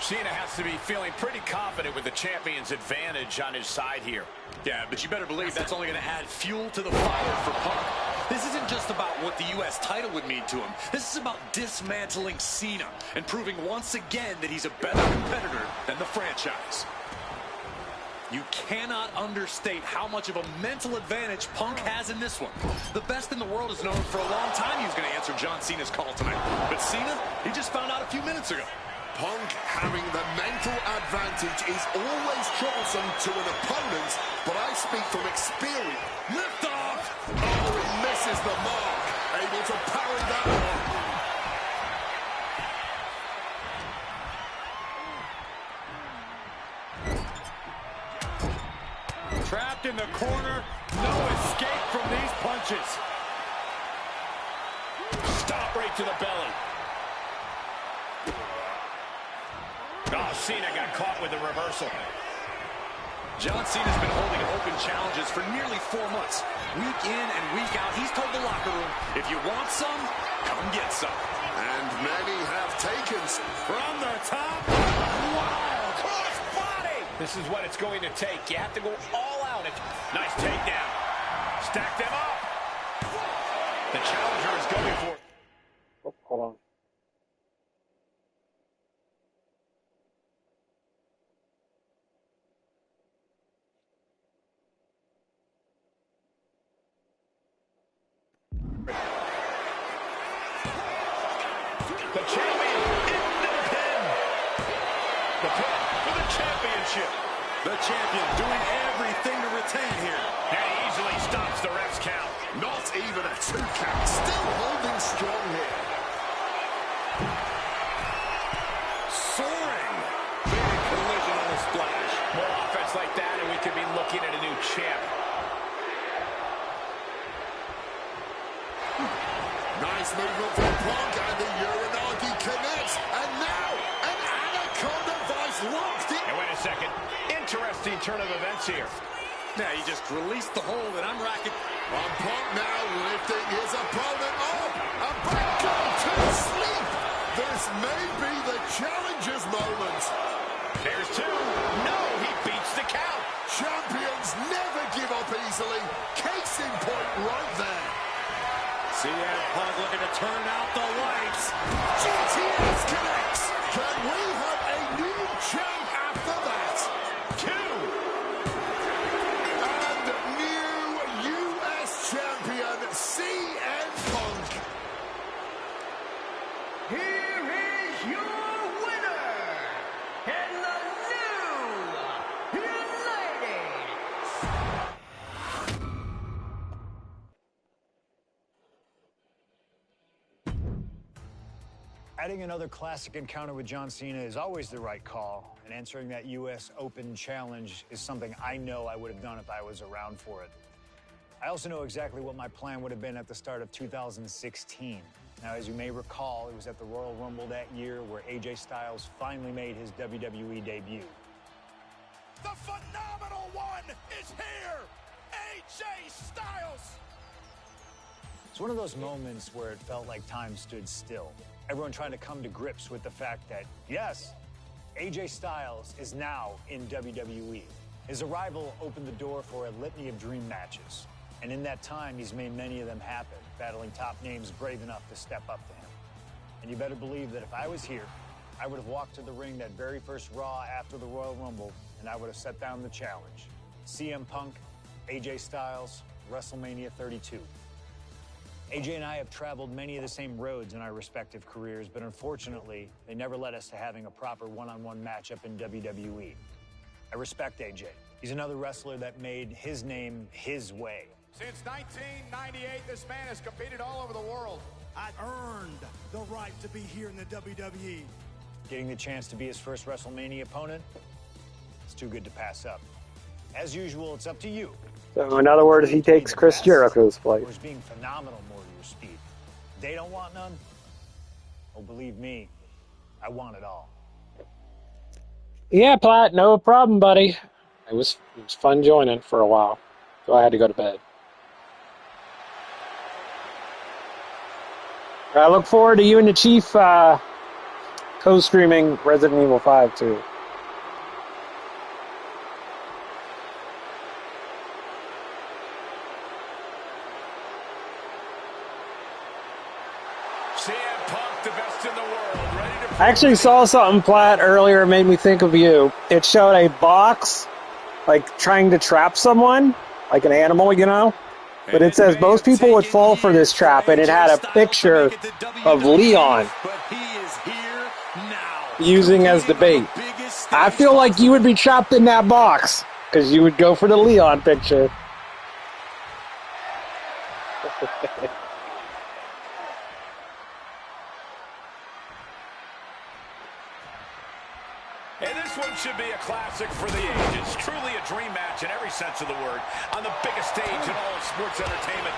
Cena has to be feeling pretty confident with the champion's advantage on his side here. Yeah, but you better believe that's only going to add fuel to the fire for Punk. This isn't just about what the U.S. title would mean to him. This is about dismantling Cena and proving once again that he's a better competitor than the franchise. You cannot understate how much of a mental advantage Punk has in this one. The best in the world has known for a long time he was going to answer John Cena's call tonight. But Cena, he just found out a few minutes ago. Punk having the mental advantage is always troublesome to an opponent, but I speak from experience. Lift off! Oh, he misses the mark. Able to parry that one. Trapped in the corner, no escape from these punches. Stop right to the belly. Oh, Cena got caught with the reversal. John Cena's been holding open challenges for nearly 4 months. Week in and week out, he's told the locker room, if you want some, come get some. And many have taken some. From the top, wow, cross body. This is what it's going to take. You have to go all out. Nice takedown. Stack them up. The challenger is going for it. Oh, hold on. The champion into the pin. The pin for the championship. The champion doing everything to retain here. And he easily stops the ref's count. Not even a 2 count. Still holding strong here. Soaring. Big collision on the splash. More offense like that, and we could be looking at a new champ. Nice movement from Punk, and the Uranagi connects. And now, an Anaconda Vice locked in. Hey, wait a second. Interesting turn of events here. Now he just released the hold, and I'm racking. And Punk now lifting his opponent up. And back down to sleep. This may be the challenger's moment. There's 2. No, he beats the count. Champions never give up easily. Case in point right there. CM Punk looking to turn out the lights. GTS connects. Can we have a new champ after that? 2. And new U.S. champion CM Punk. Here is your winner, and the new United. Adding another classic encounter with John Cena is always the right call, and answering that U.S. Open challenge is something I know I would have done if I was around for it. I also know exactly what my plan would have been at the start of 2016. Now, as you may recall, it was at the Royal Rumble that year where AJ Styles finally made his WWE debut. The phenomenal one is here! AJ Styles! It's one of those moments where it felt like time stood still. Everyone trying to come to grips with the fact that, yes, AJ Styles is now in WWE. His arrival opened the door for a litany of dream matches. And in that time, he's made many of them happen, battling top names brave enough to step up to him. And you better believe that if I was here, I would have walked to the ring that very first Raw after the Royal Rumble, and I would have set down the challenge. CM Punk, AJ Styles, WrestleMania 32. AJ and I have traveled many of the same roads in our respective careers, but unfortunately, they never led us to having a proper one-on-one matchup in WWE. I respect AJ. He's another wrestler that made his name his way. Since 1998, this man has competed all over the world. I earned the right to be here in the WWE. Getting the chance to be his first WrestleMania opponent, it's too good to pass up. As usual, it's up to you. So in other words, he takes Chris Jericho's place. Or is being phenomenal more to your speed. They don't want none? Oh, believe me, I want it all. Yeah, Platt, no problem, buddy. It was fun joining for a while, so I had to go to bed. I look forward to you and the Chief co-streaming Resident Evil 5 too. CM Punk, the best in the world, ready to... I actually saw something, Platt, earlier. It made me think of you. It showed a box, like, trying to trap someone, like an animal, you know? But it says most people would fall for this trap, and it had a picture of Leon using as the bait. I feel like you would be trapped in that box, because you would go for the Leon picture. And this one should be a classic for the ages. Truly a dream match in every sense of the word. On the biggest stage in all of sports entertainment,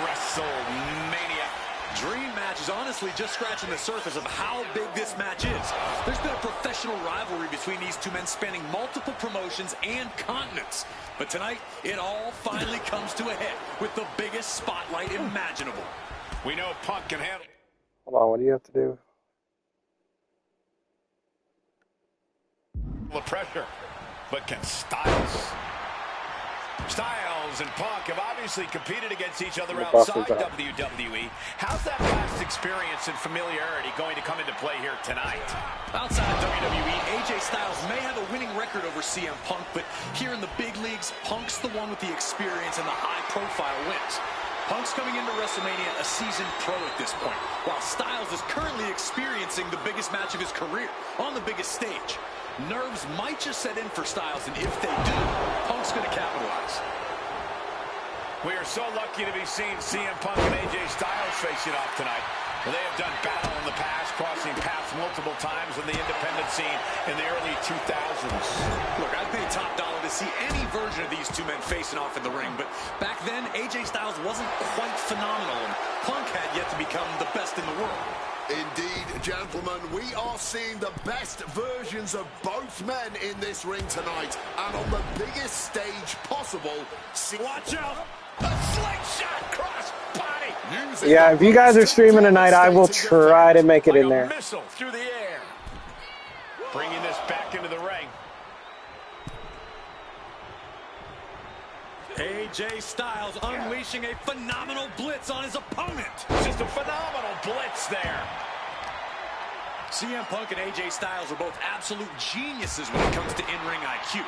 WrestleMania. Dream match is honestly just scratching the surface of how big this match is. There's been a professional rivalry between these two men spanning multiple promotions and continents. But tonight, it all finally comes to a head with the biggest spotlight imaginable. We know Punk can handle... Hold on, what do you have to do? the pressure, but can Styles and Punk have obviously competed against each other outside WWE. How's that past experience and familiarity going to come into play here tonight? Outside of WWE, AJ Styles may have a winning record over CM Punk, but here in the big leagues, Punk's the one with the experience and the high-profile wins. Punk's coming into WrestleMania a seasoned pro at this point, while Styles is currently experiencing the biggest match of his career on the biggest stage. Nerves might just set in for Styles, and if they do, Punk's going to capitalize. We are so lucky to be seeing CM Punk and AJ Styles facing off tonight. Well, they have done battle in the past, crossing paths multiple times in the independent scene in the early 2000s. Look, I'd pay top dollar to see any version of these two men facing off in the ring, but back then, AJ Styles wasn't quite phenomenal, and Punk had yet to become the best in the world. Indeed, gentlemen, we are seeing the best versions of both men in this ring tonight, and on the biggest stage possible. Watch out! A slingshot cross body! Yeah, if you guys are streaming tonight, I will try to make it in there. Missile through the air. Bringing this back into the ring. AJ Styles unleashing a phenomenal blitz on his opponent. Just a phenomenal blitz there. CM Punk and AJ Styles are both absolute geniuses when it comes to in-ring IQ.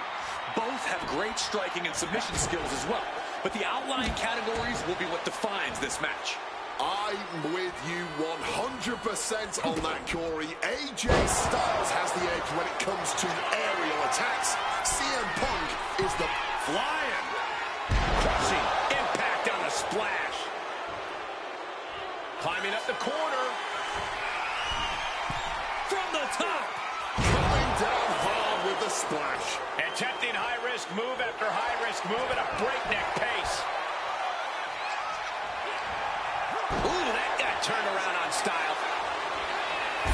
Both have great striking and submission skills as well. But the outlying categories will be what defines this match. I'm with you 100% on that, Corey. AJ Styles has the edge when it comes to aerial attacks. CM Punk is the flying. Crushing impact on the splash. Climbing up the corner. From the top. Coming down hard with the splash. Attempting high-risk move after high-risk move at a breakneck pace. Ooh, that got turned around on style.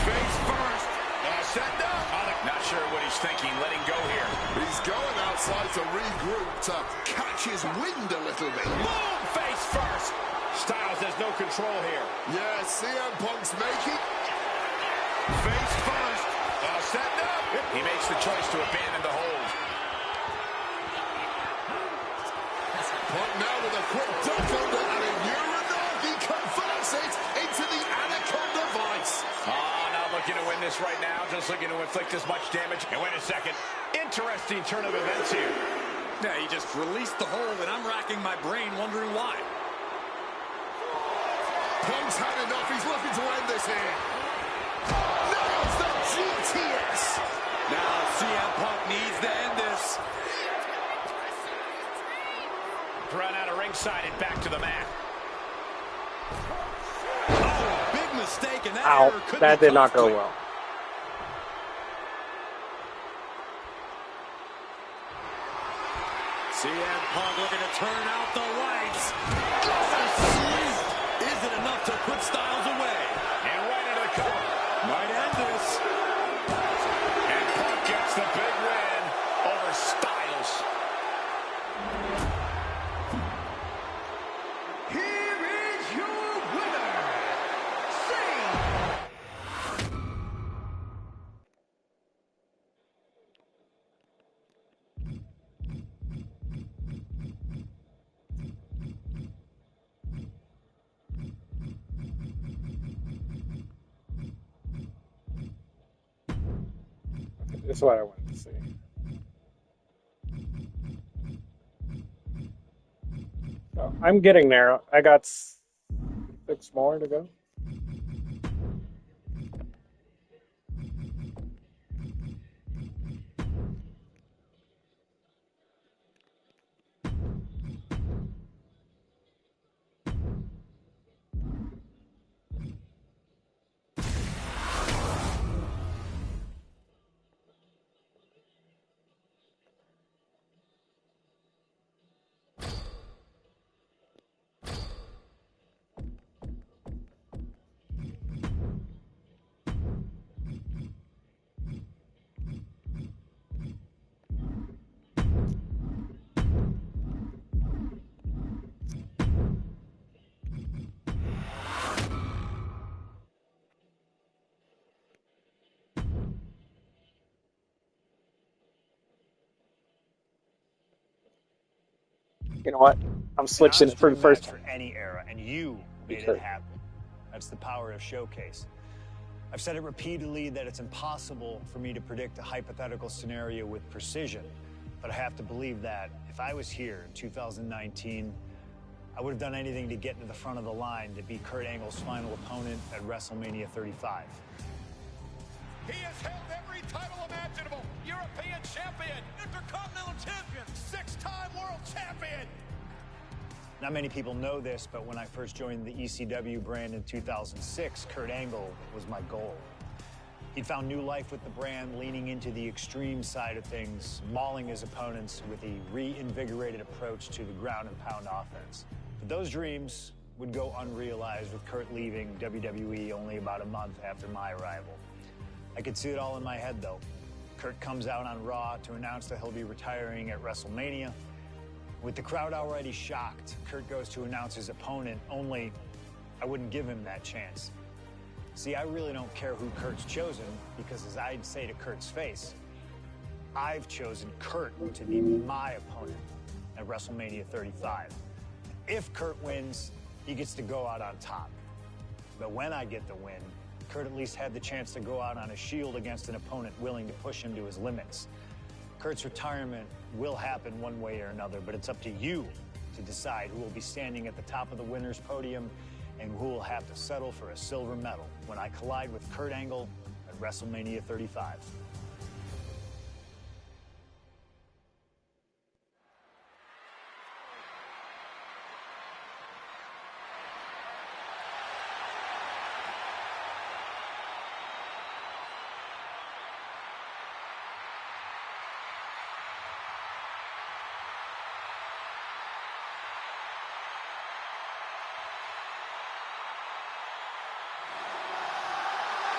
Face first. Set up. Not sure what he's thinking, letting go here. He's going outside to regroup, to catch his wind a little bit. Boom! Face first. Styles has no control here. Yeah, CM Punk's making. Face first. Set up. He makes the choice to abandon the hold. Punk now with a quick duck under and a Uranagi converts it into the Anaconda Vice. Not looking to win this right now, just looking to inflict as much damage. And wait a second. Interesting turn of events here. Yeah, he just released the hold, and I'm racking my brain wondering why. Punk's had enough. He's looking to end this here. Nails the GTS. Now CM Punk needs to end this. Run out of ringside and back to the mat. Oh, big mistake, and that Ow, error could that be did not go costly. well. CM Punk looking to turn out the lights. Oh, sweet. Is it enough to put Styles away? And right into the cover. Might end this. And Punk gets the big win over Styles. Here is your winner, Zayn. This is what I wanted to see. So I'm getting there. I got 6 more to go. You know what? I'm switching it for the first time. For any era, and you made it happen. That's the power of Showcase. I've said it repeatedly that it's impossible for me to predict a hypothetical scenario with precision, but I have to believe that if I was here in 2019, I would have done anything to get into the front of the line to be Kurt Angle's final opponent at WrestleMania 35. He has held every title imaginable. European champion, Intercontinental champion, 6-time world champion. Not many people know this, but when I first joined the ECW brand in 2006, Kurt Angle was my goal. He'd found new life with the brand, leaning into the extreme side of things, mauling his opponents with a reinvigorated approach to the ground and pound offense. But those dreams would go unrealized with Kurt leaving WWE only about a month after my arrival. I could see it all in my head, though. Kurt comes out on Raw to announce that he'll be retiring at WrestleMania. With the crowd already shocked, Kurt goes to announce his opponent, only I wouldn't give him that chance. See, I really don't care who Kurt's chosen, because as I'd say to Kurt's face, I've chosen Kurt to be my opponent at WrestleMania 35. If Kurt wins, he gets to go out on top. But when I get the win, Kurt at least had the chance to go out on a shield against an opponent willing to push him to his limits. Kurt's retirement will happen one way or another, but it's up to you to decide who will be standing at the top of the winner's podium and who will have to settle for a silver medal when I collide with Kurt Angle at WrestleMania 35.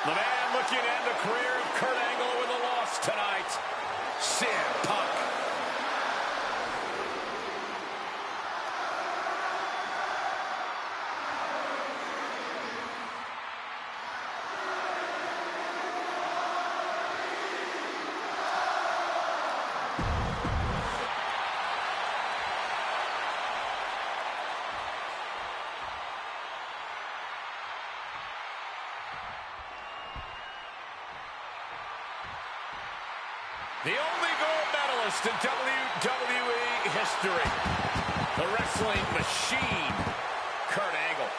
The man looking to end the career of Kurt Angle with a loss tonight, CM Punk. The only gold medalist in WWE history. The wrestling machine, Kurt Angle.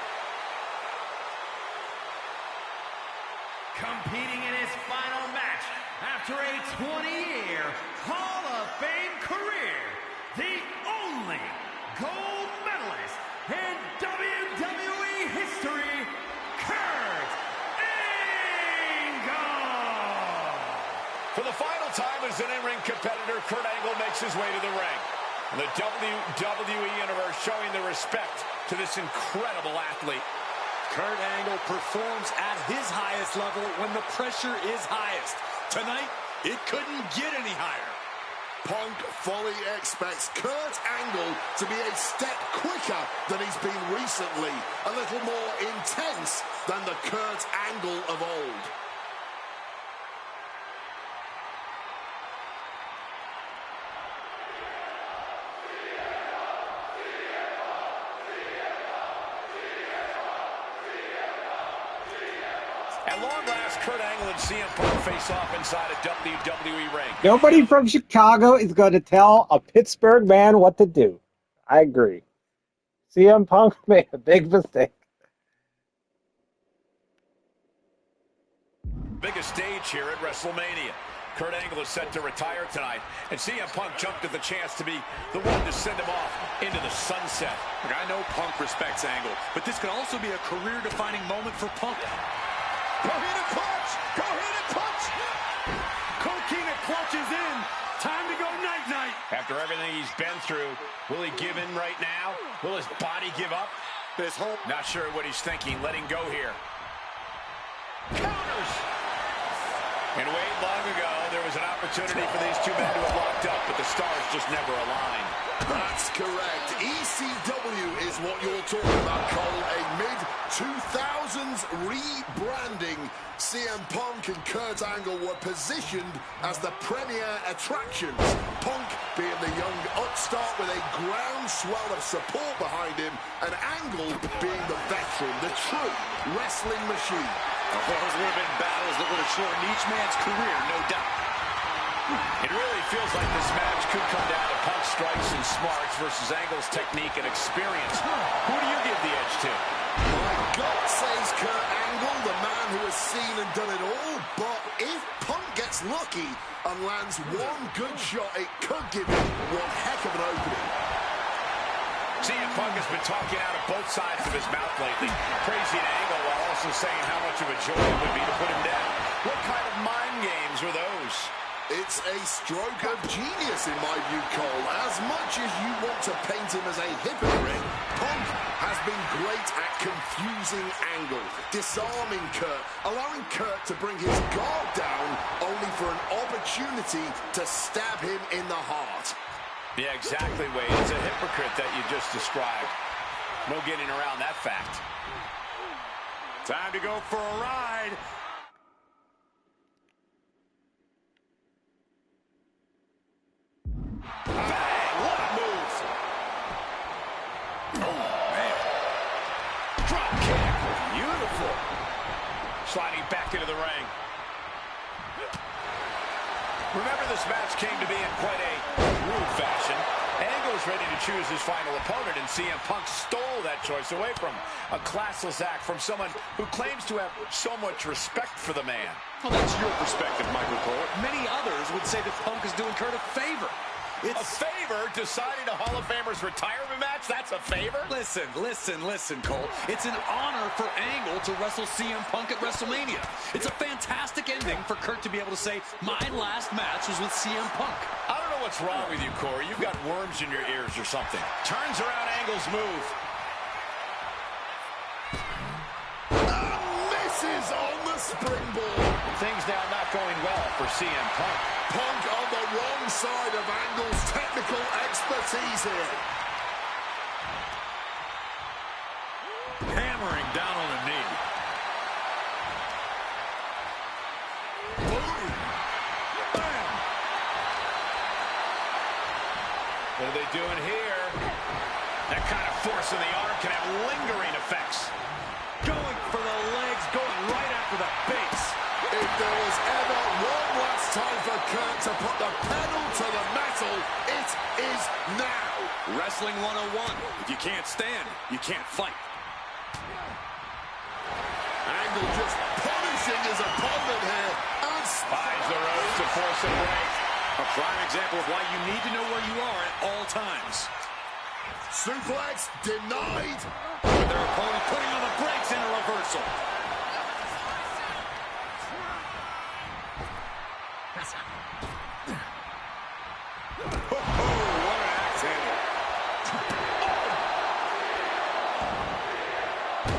Competing in his final match after a 20-year Hall of Fame career, the only gold medalist in WWE history, Kurt Angle! For the final time as an in-ring competitor, Kurt Angle makes his way to the ring. And the WWE Universe showing their respect to this incredible athlete. Kurt Angle performs at his highest level when the pressure is highest. Tonight, it couldn't get any higher. Punk fully expects Kurt Angle to be a step quicker than he's been recently, a little more intense than the Kurt Angle of old. At long last, Kurt Angle and CM Punk face off inside a WWE ring. Nobody from Chicago is going to tell a Pittsburgh man what to do. I agree. CM Punk made a big mistake. Biggest stage here at WrestleMania. Kurt Angle is set to retire tonight, and CM Punk jumped at the chance to be the one to send him off into the sunset. Look, I know Punk respects Angle, but this could also be a career-defining moment for Punk. Go hit a clutch! Go hit a clutch! Coquina clutches in. Time to go night-night. After everything he's been through, will he give in right now? Will his body give up? There's hope. Not sure what he's thinking. Letting go here. Counters! And wait, long ago, there was an opportunity for these two men to have locked up, but the stars just never aligned. That's correct. ECW is what you're talking about, Cole. A mid-2000s rebranding. CM Punk and Kurt Angle were positioned as the premier attractions. Punk being the young upstart with a groundswell of support behind him, and Angle being the veteran, the true wrestling machine. Those would have been battles that would have shortened each man's career, no doubt. It really feels like this match could come down to Punk's strikes and smarts versus Angle's technique and experience. Who do you give the edge to? My gut says Kurt Angle, the man who has seen and done it all, but if Punk gets lucky and lands one good shot, it could give him one heck of an opening. CM Punk has been talking out of both sides of his mouth lately, praising Angle while also saying how much of a joy it would be to put him down. What kind of mind games were those? It's a stroke of genius in my view, Cole. As much as you want to paint him as a hypocrite, Punk has been great at confusing Angle, disarming Kurt, allowing Kurt to bring his guard down, only for an opportunity to stab him in the heart. Yeah, exactly, Wade. It's a hypocrite that you just described. No getting around that fact. Time to go for a ride. Bang! What a move! Oh, man. Drop kick. Beautiful. Sliding back into the ring. Remember, this match came to be in quite a rude fashion. Angle was ready to choose his final opponent, and CM Punk stole that choice away from him. A classless act from someone who claims to have so much respect for the man. Well, that's your perspective, Michael Cole. Many others would say that Punk is doing Kurt a favor. A favor? Deciding a Hall of Famer's retirement match? That's a favor? Listen, Cole. It's an honor for Angle to wrestle CM Punk at WrestleMania. It's a fantastic ending for Kurt to be able to say, my last match was with CM Punk. I don't know what's wrong with you, Corey. You've got worms in your ears or something. Turns around Angle's move. Misses misses on the springboard. Things now not going well for CM Punk. Punk on the wrong side of Angle's technical expertise here. Hammering down on the knee. Boom. Bam. What are they doing here? That kind of force in the arm can have lingering effects. Going for the legs, going right after the base. If there was ever one last time for Kurt to put the pedal to the metal, it is now. Wrestling 101. If you can't stand, you can't fight. Angle just punishing his opponent here. And Buys the ropes to force a break. A prime example of why you need to know where you are at all times. suplex denied. Their opponent putting on the brakes in a reversal.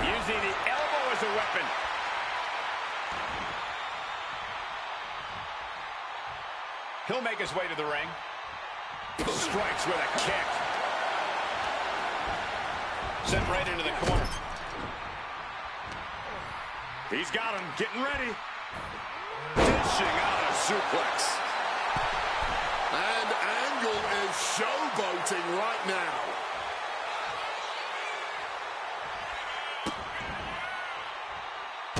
Using the elbow as a weapon. He'll make his way to the ring. Strikes with a kick. Sent right into the corner. He's got him, getting ready. Dishing out a suplex. And Angle is showboating right now.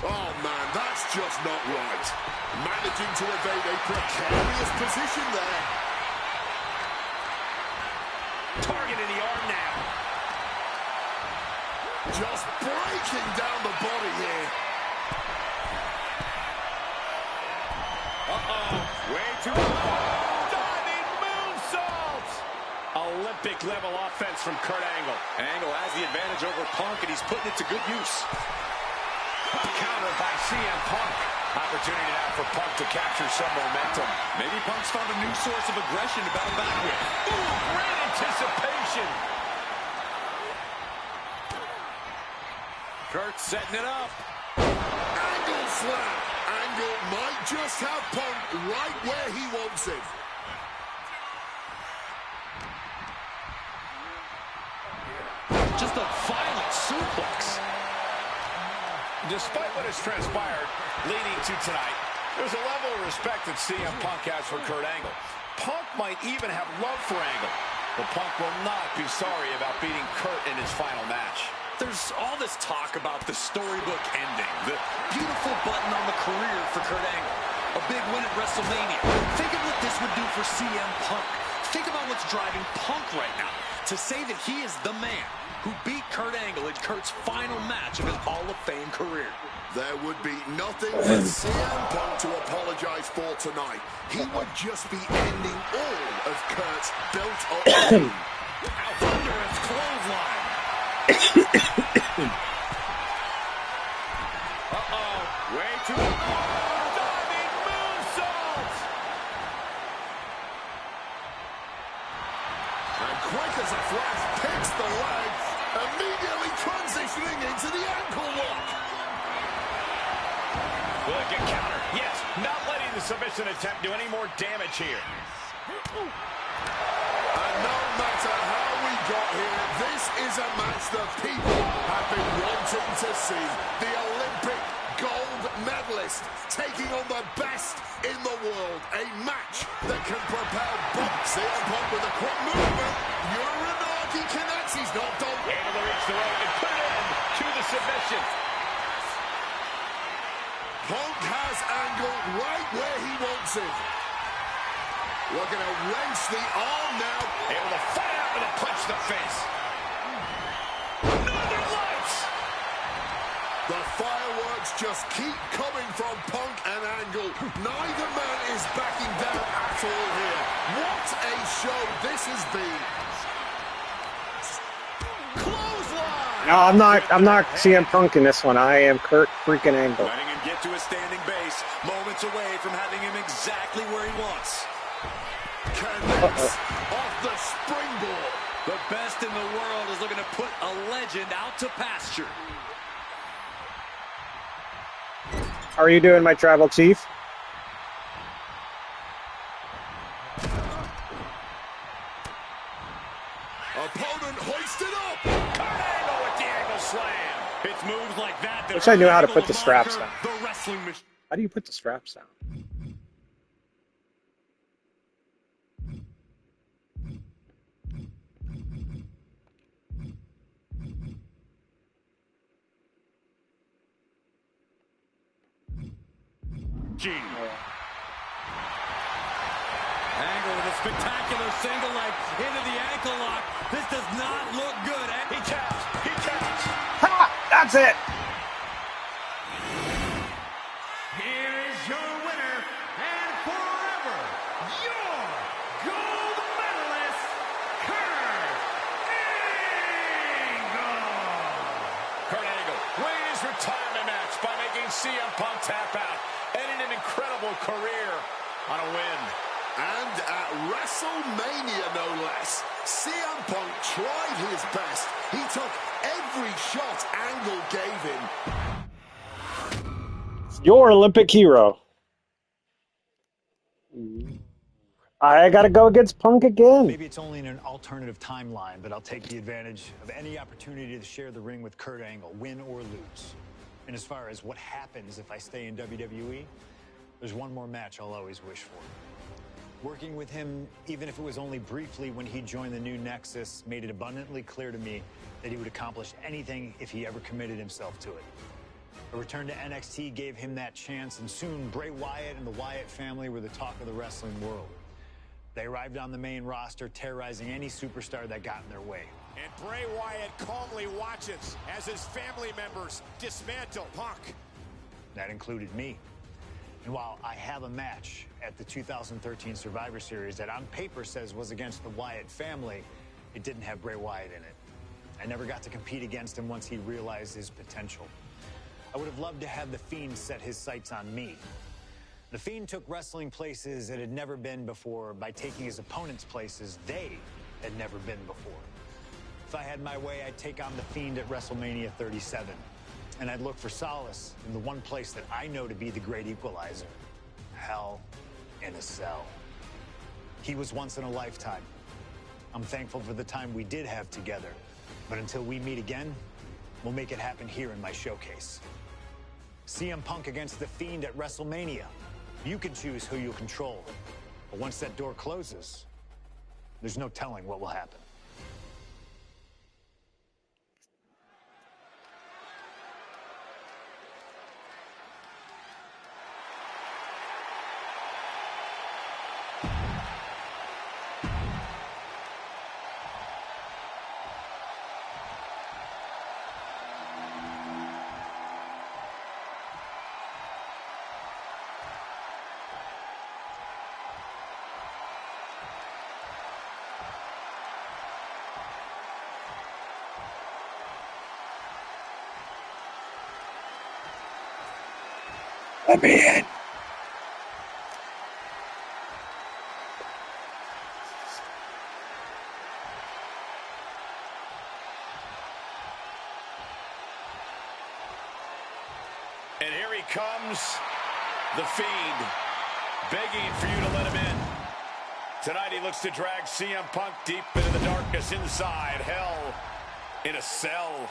Oh, man, that's just not right. Managing to evade a precarious position there. Targeting the arm now. Just breaking down the body here. Uh-oh. Way too low. Diving moonsault. Olympic-level offense from Kurt Angle. Angle has the advantage over Punk, and he's putting it to good use. Counter by CM Punk. Opportunity now for Punk to capture some momentum. Maybe Punk's found a new source of aggression to battle back with. Ooh, great anticipation. Kurt setting it up. Angle slam. Angle might just have Punk right where he wants him. Just a violent suplex. Despite what has transpired leading to tonight, there's a level of respect that CM Punk has for Kurt Angle. Punk might even have love for Angle, but Punk will not be sorry about beating Kurt in his final match. There's all this talk about the storybook ending, the beautiful button on the career for Kurt Angle, a big win at WrestleMania. Think of what this would do for CM Punk. Think about what's driving Punk right now, to say that he is the man who beat Kurt Angle in Kurt's final match of his Hall of Fame career. There would be nothing for CM Punk to apologize for tonight. He would just be ending all of Kurt's built-up team. Out under its clothesline. Uh-oh. Way too low. Diving moonsault. And quick as a flash, picks the leg, immediately transitioning into the ankle lock. Will it get countered? Yes, not letting the submission attempt do any more damage here. And no matter how we got here, this is a match that people have been wanting to see. The Olympic gold medalist taking on the best in the world. A match that can propel CM Punk with a quick movement. Uranagi connects. He's not done. Able to reach the rope and put it in to the submission. Punk has Angle right where he wants him. Looking to wrench the arm now. Able to fight out with a punch to the face. Northern Lights! The fireworks just keep coming from Punk and Angle. Neither man is backing down at all here. What a show this has been. Clothesline! No, I'm not CM Punk in this one. I am Kurt freaking Angle. Letting him get to a standing base, moments away from having him exactly where he wants. Connects off the springboard. The best in the world is looking to put a legend out to pasture. How are you doing, my tribal chief? Opponent hoisted up. Kurt Angle with the angle slam. It's moves like that that Wish I knew how to Angle put the will straps moniker down. the wrestling machine. How do you put the straps down? Angle with a spectacular single leg into the ankle lock. This does not look good. He taps. He taps. Ha! That's it! Here is your winner, and forever, your gold medalist, Kurt Angle! Kurt Angle winning his retirement match by making CM Punk tap out, ending an incredible career on a win. And at WrestleMania, no less, CM Punk tried his best. He took every shot Angle gave him. Your Olympic hero. I gotta go against Punk again. Maybe it's only in an alternative timeline, but I'll take the advantage of any opportunity to share the ring with Kurt Angle, win or lose. And as far as what happens if I stay in WWE, there's one more match I'll always wish for. Working with him, even if it was only briefly when he joined the new Nexus, made it abundantly clear to me that he would accomplish anything if he ever committed himself to it. A return to NXT gave him that chance, and soon Bray Wyatt and the Wyatt family were the talk of the wrestling world. They arrived on the main roster, terrorizing any superstar that got in their way. And Bray Wyatt calmly watches as his family members dismantle Punk. That included me. And while I have a match at the 2013 Survivor Series that on paper says was against the Wyatt family, it didn't have Bray Wyatt in it. I never got to compete against him once he realized his potential. I would have loved to have The Fiend set his sights on me. The Fiend took wrestling places it had never been before by taking his opponents places they had never been before. If I had my way, I'd take on The Fiend at WrestleMania 37. And I'd look for solace in the one place that I know to be the great equalizer. Hell in a Cell. He was once in a lifetime. I'm thankful for the time we did have together. But until we meet again, we'll make it happen here in my showcase. CM Punk against The Fiend at WrestleMania. You can choose who you'll control. But once that door closes, there's no telling what will happen. Let me in. And here he comes, the Fiend, begging for you to let him in. Tonight he looks to drag CM Punk deep into the darkness inside hell in a cell.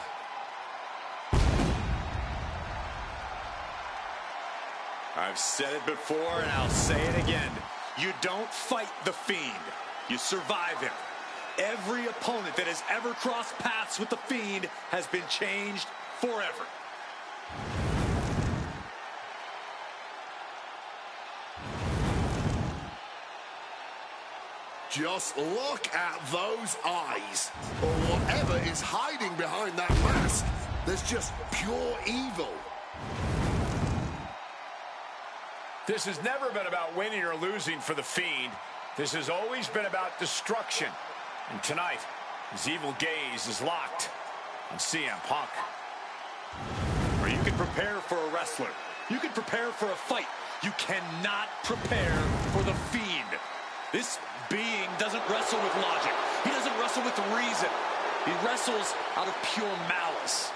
I've said it before and I'll say it again. You don't fight the Fiend. You survive him. Every opponent that has ever crossed paths with the Fiend has been changed forever. Just look at those eyes. Or whatever is hiding behind that mask. There's just pure evil. This has never been about winning or losing for the Fiend. This has always been about destruction. And tonight, his evil gaze is locked on CM Punk. Or you can prepare for a wrestler. You can prepare for a fight. You cannot prepare for the Fiend. This being doesn't wrestle with logic. He doesn't wrestle with reason. He wrestles out of pure malice.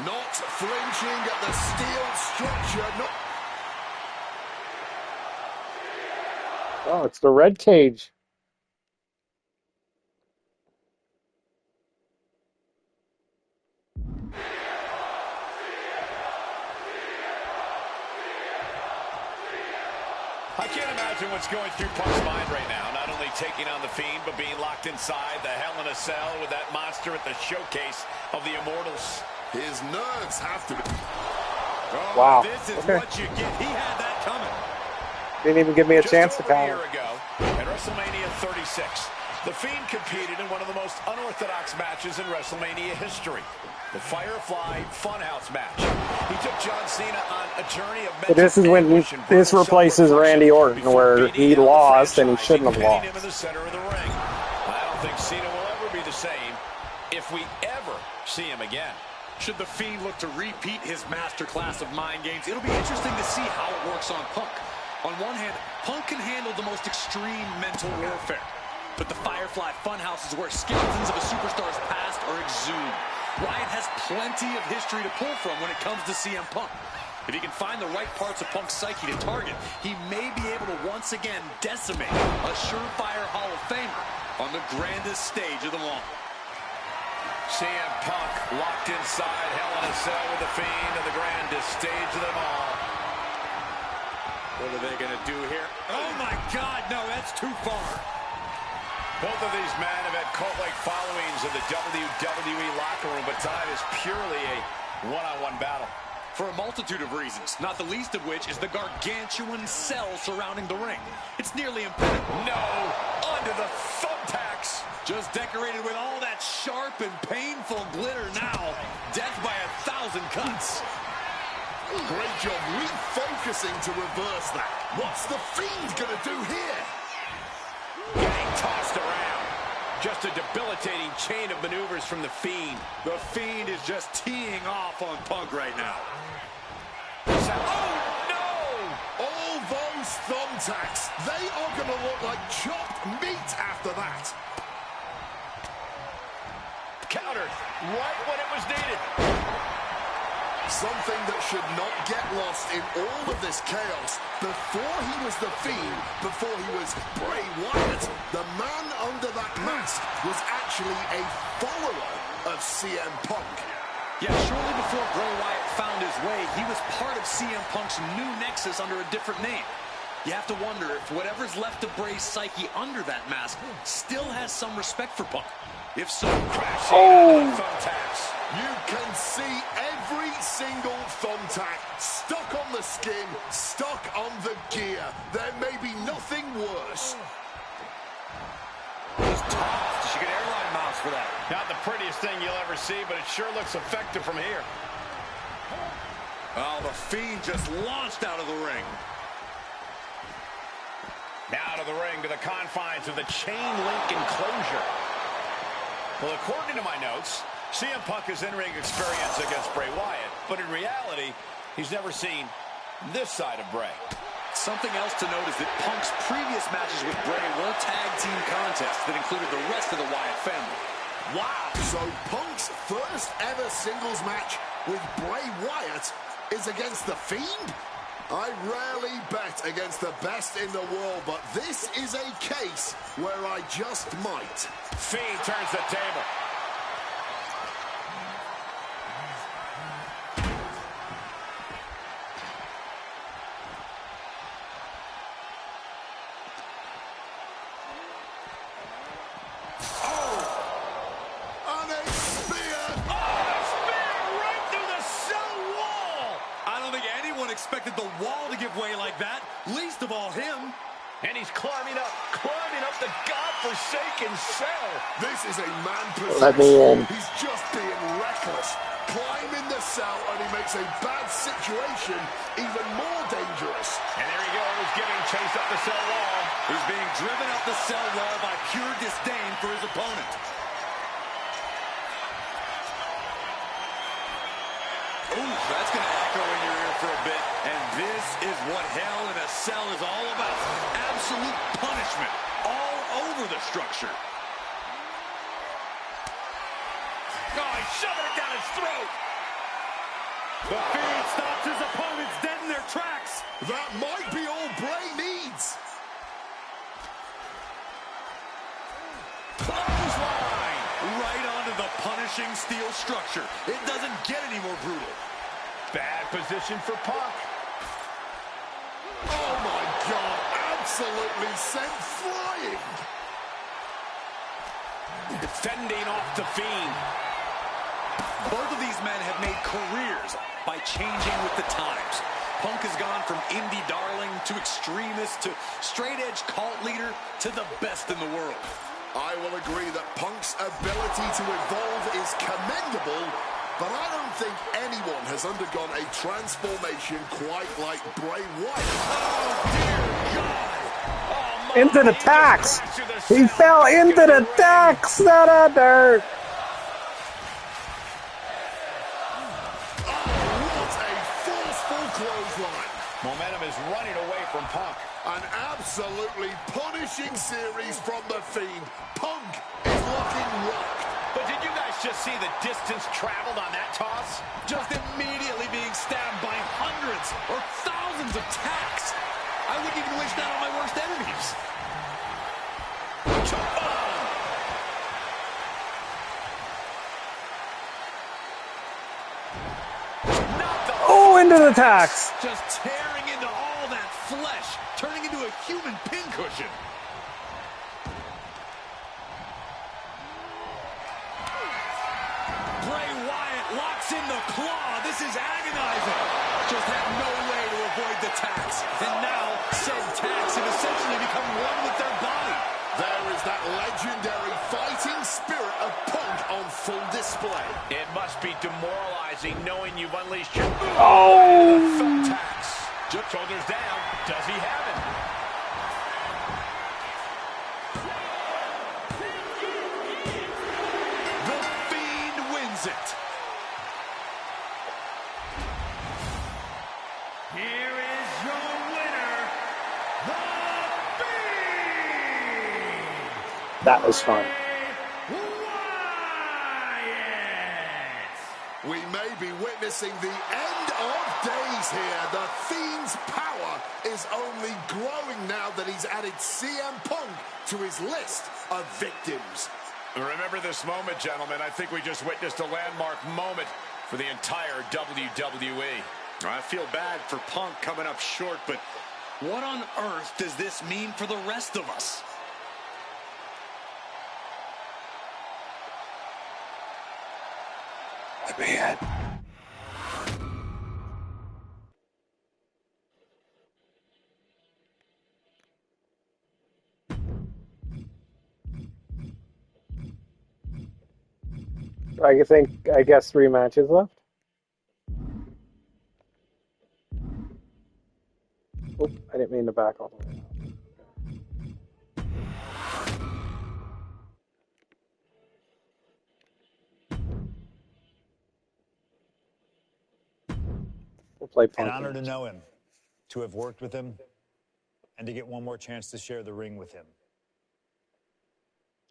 Not flinching at the steel structure. Oh, it's the red cage. I can't imagine what's going through Punk's mind right now. Not only taking on the Fiend, but being locked inside the Hell in a Cell with that monster at the showcase of the Immortals. His nerves have to be... Oh, Wow. This is Okay. what you get. He had that coming. Didn't even give me a chance to Just over a count. year ago, at WrestleMania 36, the Fiend competed in one of the most unorthodox matches in WrestleMania history. The Firefly Funhouse match. He took John Cena on a journey of But this is when this replaces Randy Orton, where he lost and he shouldn't have lost. Him in the center of the ring. I don't think Cena will ever be the same if we ever see him again. Should the Fiend look to repeat his masterclass of mind games, it'll be interesting to see how it works on Punk. On one hand, Punk can handle the most extreme mental warfare. But the Firefly Funhouse is where skeletons of a superstar's past are exhumed. Wyatt has plenty of history to pull from when it comes to CM Punk. If he can find the right parts of Punk's psyche to target, he may be able to once again decimate a surefire Hall of Famer on the grandest stage of them all. CM Punk locked inside Hell in a Cell with the Fiend on the grandest stage of them all. What are they going to do here? Oh my God, no, that's too far. Both of these men have had cult-like followings in the WWE locker room, but tonight is purely a one-on-one battle. For a multitude of reasons, not the least of which is the gargantuan cell surrounding the ring. It's nearly impenetrable. No, under the thumbtacks. Just decorated with all that sharp and painful glitter now. Death by 1,000 cuts. Great job refocusing to reverse that. What's the Fiend gonna do here? Getting tossed around. Just a debilitating chain of maneuvers from the Fiend. The Fiend is just teeing off on Punk right now. Oh, no! All those thumbtacks, they are gonna look like chopped meat after that. Countered right when it was needed. Something that should not get lost in all of this chaos. Before he was the Fiend, before he was Bray Wyatt, the man under that mask was actually a follower of CM Punk. Yeah, shortly before Bray Wyatt found his way, he was part of CM Punk's new nexus under a different name. You have to wonder if whatever's left of Bray's psyche under that mask still has some respect for Punk. If so, crashing out of the thumbtacks. You can see every single thumbtack stuck on the skin, stuck on the gear. There may be nothing worse. Just tossed. She get airline miles for that. Not the prettiest thing you'll ever see, but it sure looks effective from here. Oh, the Fiend just launched out of the ring. Now to the ring, to the confines of the chain link enclosure. Well, according to my notes, CM Punk has in-ring experience against Bray Wyatt, but in reality, he's never seen this side of Bray. Something else to note is that Punk's previous matches with Bray were tag team contests that included the rest of the Wyatt family. Wow! So Punk's first ever singles match with Bray Wyatt is against the Fiend? I rarely bet against the best in the world, but this is a case where I just might. Fiend turns the table. Expected the wall to give way like that, least of all him. And he's climbing up the godforsaken cell. This is a man possessed. Let me in. He's just being reckless. Climbing the cell, and he makes a bad situation even more dangerous. And there he goes, getting chased up the cell wall. He's being driven up the cell wall by pure disdain for his opponent. Ooh, that's going to echo in your ear for a bit. And this is what Hell in a Cell is all about. Absolute punishment all over the structure. Oh, he's shoving it down his throat. The Fiend stops his opponents dead in their tracks. That might be all Bray needs. Clothesline! Right onto the punishing steel structure. It doesn't get any more brutal. Bad position for Punk. Oh my God, absolutely sent flying. Fending off the Fiend. Both of these men have made careers by changing with the times. Punk has gone from indie darling to extremist to straight-edge cult leader to the best in the world. I will agree that Punk's ability to evolve is commendable, but I don't think anyone has undergone a transformation quite like Bray Wyatt. Oh, dear God! Oh, Into the tax. He fell into the tax. Not a dirt. Momentum is running away from Punk. An absolutely punishing series from the Fiend. Punk is looking rocked. But did you guys just see the distance traveled on that toss? Just immediately being stabbed by hundreds or thousands of tacks. I wouldn't even wish that on my worst enemies. Oh, into the tax. Just tearing into all that flesh, turning into a human pincushion. Bray Wyatt locks in the claw. This is agonizing. Just had no way to avoid the tax. And now, said tax have essentially become one with their body. There is that legendary fighting spirit of Punk on full display. It must be demoralizing knowing you've unleashed your Oh! tax. Shoulders down. Does he have it? The Fiend wins it. Here is your winner, the Fiend! That was fun. We may be witnessing the end of days here. The Fiend's power is only growing now that he's added CM Punk to his list of victims. Remember this moment, gentlemen. I think we just witnessed a landmark moment for the entire WWE. I feel bad for Punk coming up short, but what on earth does this mean for the rest of us? Man. I guess 3 matches left. Oh, I didn't mean to back all the way out. We'll play Punk. An honor to know him, to have worked with him, and to get one more chance to share the ring with him.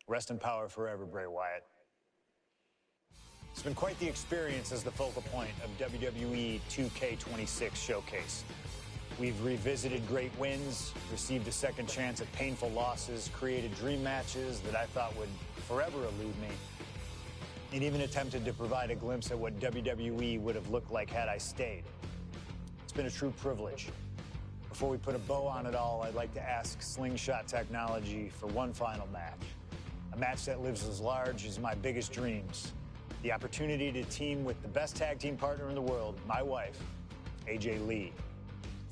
Rest in power forever, Bray Wyatt. It's been quite the experience as the focal point of WWE 2K26 Showcase. We've revisited great wins, received a second chance at painful losses, created dream matches that I thought would forever elude me, and even attempted to provide a glimpse at what WWE would have looked like had I stayed. It's been a true privilege. Before we put a bow on it all, I'd like to ask Slingshot Technology for one final match. A match that lives as large as my biggest dreams. The opportunity to team with the best tag team partner in the world, my wife, AJ Lee.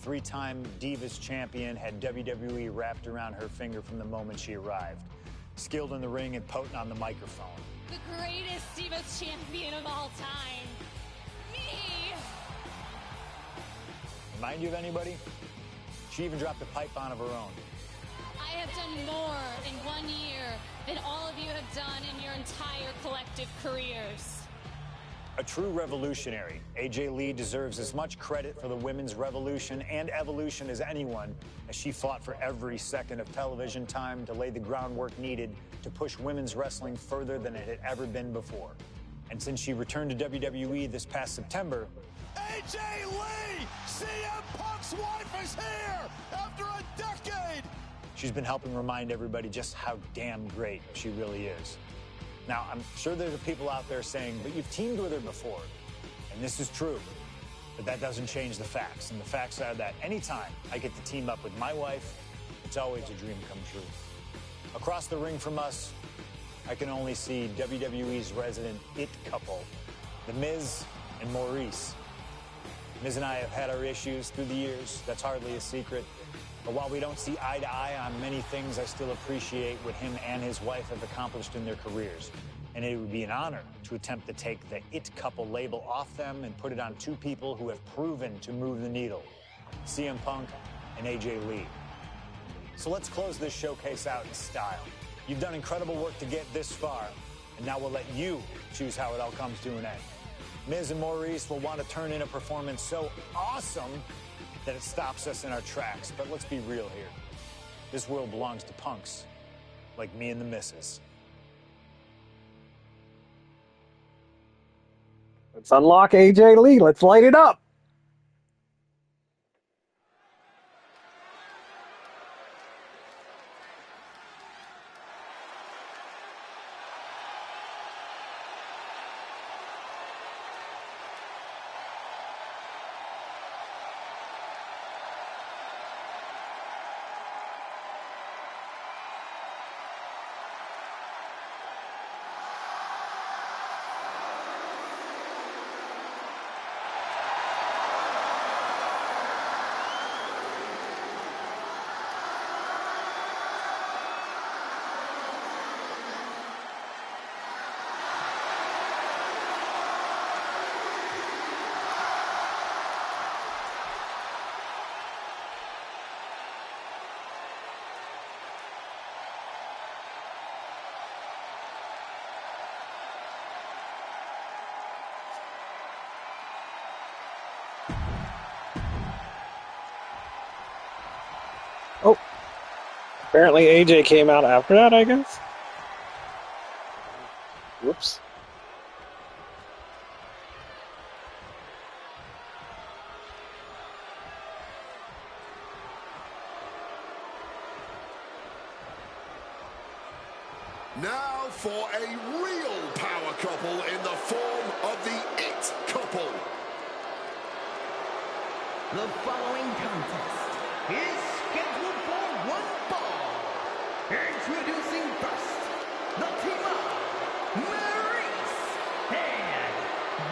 3-time Divas champion, had WWE wrapped around her finger from the moment she arrived. Skilled in the ring and potent on the microphone. The greatest Divas champion of all time. Me! Remind you of anybody? She even dropped a pipe on of her own. I have done more in 1 year than all of you have done in your entire collective careers. A true revolutionary, AJ Lee deserves as much credit for the women's revolution and evolution as anyone, as she fought for every second of television time to lay the groundwork needed to push women's wrestling further than it had ever been before. And since she returned to WWE this past September, AJ Lee, CM Punk's wife, is here after a decade. She's been helping remind everybody just how damn great she really is. Now, I'm sure there are people out there saying, but you've teamed with her before. And this is true. But that doesn't change the facts. And the facts are that anytime I get to team up with my wife, it's always a dream come true. Across the ring from us, I can only see WWE's resident it couple, The Miz and Maurice. Miz and I have had our issues through the years. That's hardly a secret. But while we don't see eye to eye on many things, I still appreciate what him and his wife have accomplished in their careers. And it would be an honor to attempt to take the it couple label off them and put it on two people who have proven to move the needle, CM Punk and AJ Lee. So let's close this showcase out in style. You've done incredible work to get this far, and now we'll let you choose how it all comes to an end. Miz and Maurice will want to turn in a performance so awesome that it stops us in our tracks. But let's be real here. This world belongs to punks like me and the missus. Let's unlock AJ Lee. Let's light it up. Oh, apparently AJ came out after that, I guess. Whoops. Now for a real power couple in the form of the It Couple. The following contest is scheduled for one fall. Introducing first, the team of Maurice and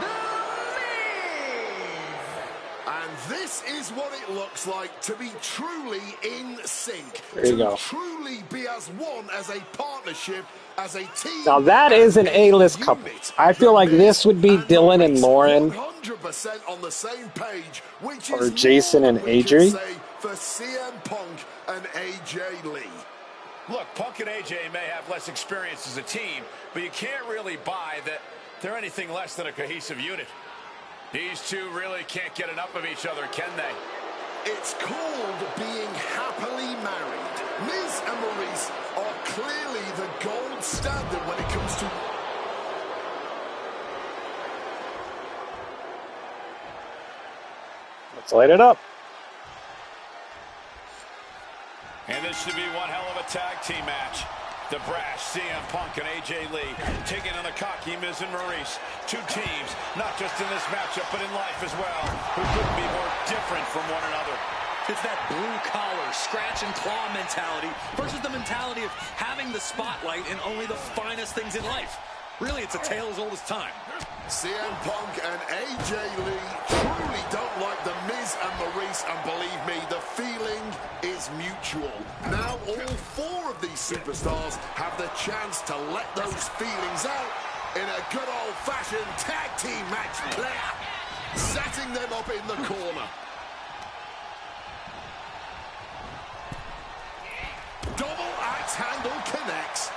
The Miz. And this is what it looks like to be truly in sync. There you go. Truly be as one, as a partnership, as a team. Now that is an A-list couple. I feel like this would be Dylan and Lauren, 100% on the same page, which or is Jason more and than we can AJ. say for CM Punk and AJ Lee. Look, Punk and AJ may have less experience as a team, but you can't really buy that they're anything less than a cohesive unit. These two really can't get enough of each other, can they? It's called being happily married. Miz and Maurice are clearly the gold standard when it comes to... Let's light it up. And this should be one hell of a tag team match. The brash CM Punk and AJ Lee taking on the cocky Miz and Maurice. Two teams, not just in this matchup, but in life as well, who couldn't be more different from one another. It's that blue-collar, scratch-and-claw mentality versus the mentality of having the spotlight in only the finest things in life. Really, it's a tale as old as time. CM Punk and AJ Lee truly don't like the Miz and Maurice, and believe me, the feeling is mutual. Now all four of these superstars have the chance to let those feelings out in a good old-fashioned tag team match play out, setting them up in the corner. Double axe handle connects.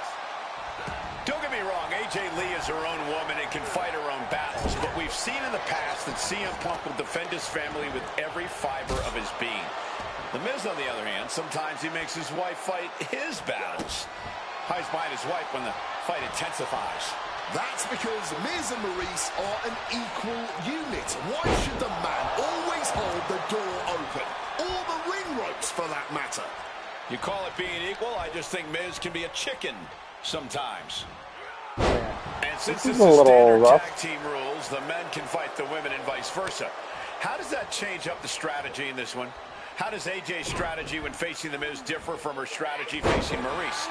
Don't get me wrong, AJ Lee is her own woman and can fight her own battles, but we've seen in the past that CM Punk will defend his family with every fiber of his being. The Miz, on the other hand, sometimes he makes his wife fight his battles. Hides behind his wife when the fight intensifies. That's because Miz and Maurice are an equal unit. Why should the man always hold the door open? Or the ring ropes, for that matter. You call it being equal? I just think Miz can be a chicken sometimes. And since this is standard tag team rules, the men can fight the women and vice versa. How does that change up the strategy in this one? How does AJ's strategy when facing the Miz differ from her strategy facing Maurice?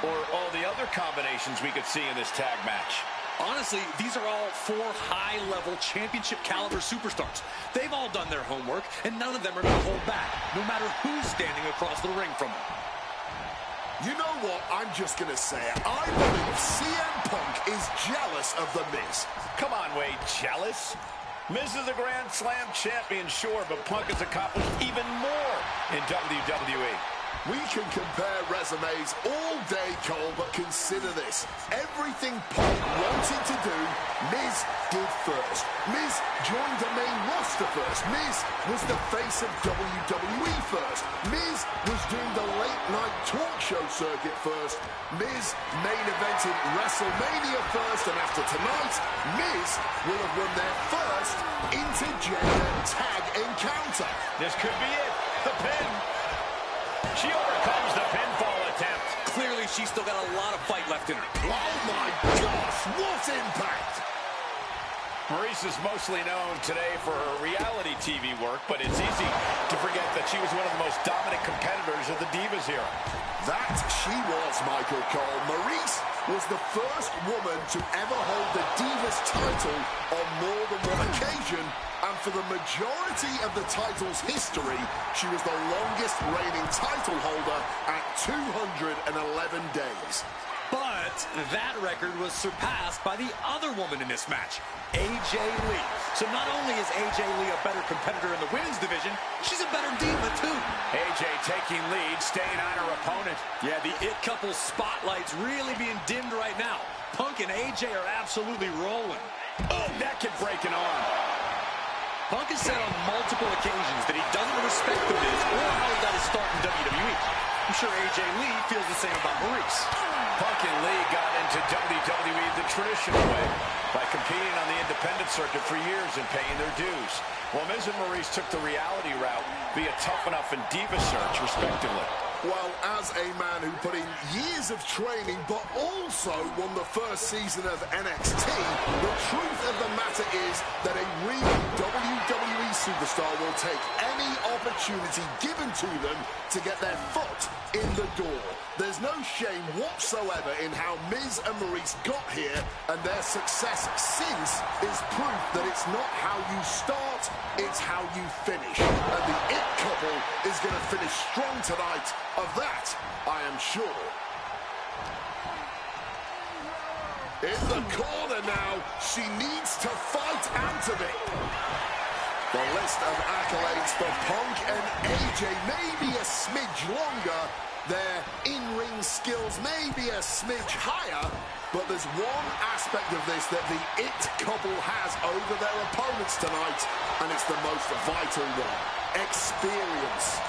Or all the other combinations we could see in this tag match? Honestly, these are all 4 high-level championship-caliber superstars. They've all done their homework, and none of them are going to hold back, no matter who's standing across the ring from them. You know what? I'm just going to say it. I believe CM Punk is jealous of The Miz. Come on, Wade, jealous? Miz is a Grand Slam champion, sure, but Punk has accomplished even more in WWE. We can compare resumes all day, Cole, but consider this. Everything Punk wanted to do, Miz did first. Miz joined the main roster first. Miz was the face of WWE first. Miz was doing the late-night talk show circuit first. Miz main evented WrestleMania first, and after tonight, Miz will have won their first intergender tag encounter. This could be it. The pin. She overcomes the pinfall attempt. Clearly, she's still got a lot of fight left in her. Oh my gosh, what impact! Maurice is mostly known today for her reality TV work, but it's easy to forget that she was one of the most dominant competitors of the Divas era. That she was, Michael Cole. Maurice was the first woman to ever hold the Divas title on more than one occasion, and for the majority of the title's history, she was the longest reigning title holder at 211 days. But that record was surpassed by the other woman in this match, AJ Lee. So not only is AJ Lee a better competitor in the women's division, she's a better diva too. AJ taking lead, staying on her opponent. Yeah, the It Couple spotlight's really being dimmed right now. Punk and AJ are absolutely rolling. Oh, that can break an arm. Punk has said on multiple occasions that he doesn't respect The Miz or how he got his start in WWE. I'm sure AJ Lee feels the same about Maurice. Punk and Lee got into WWE the traditional way by competing on the independent circuit for years and paying their dues, while Miz and Maurice took the reality route via Tough Enough and Diva Search, respectively. Well, as a man who put in years of training but also won the first season of NXT, the truth of the matter is that a real WWE superstar will take any opportunity given to them to get their foot in the door. There's no shame whatsoever in how Miz and Maurice got here, and their success since is proof that it's not how you start, it's how you finish. And the It Couple is going to finish strong tonight. Of that, I am sure. In the corner now, she needs to fight Anthony. The list of accolades for Punk and AJ may be a smidge longer, their in-ring skills may be a smidge higher, but there's one aspect of this that the It Couple has over their opponents tonight, and it's the most vital one: experience.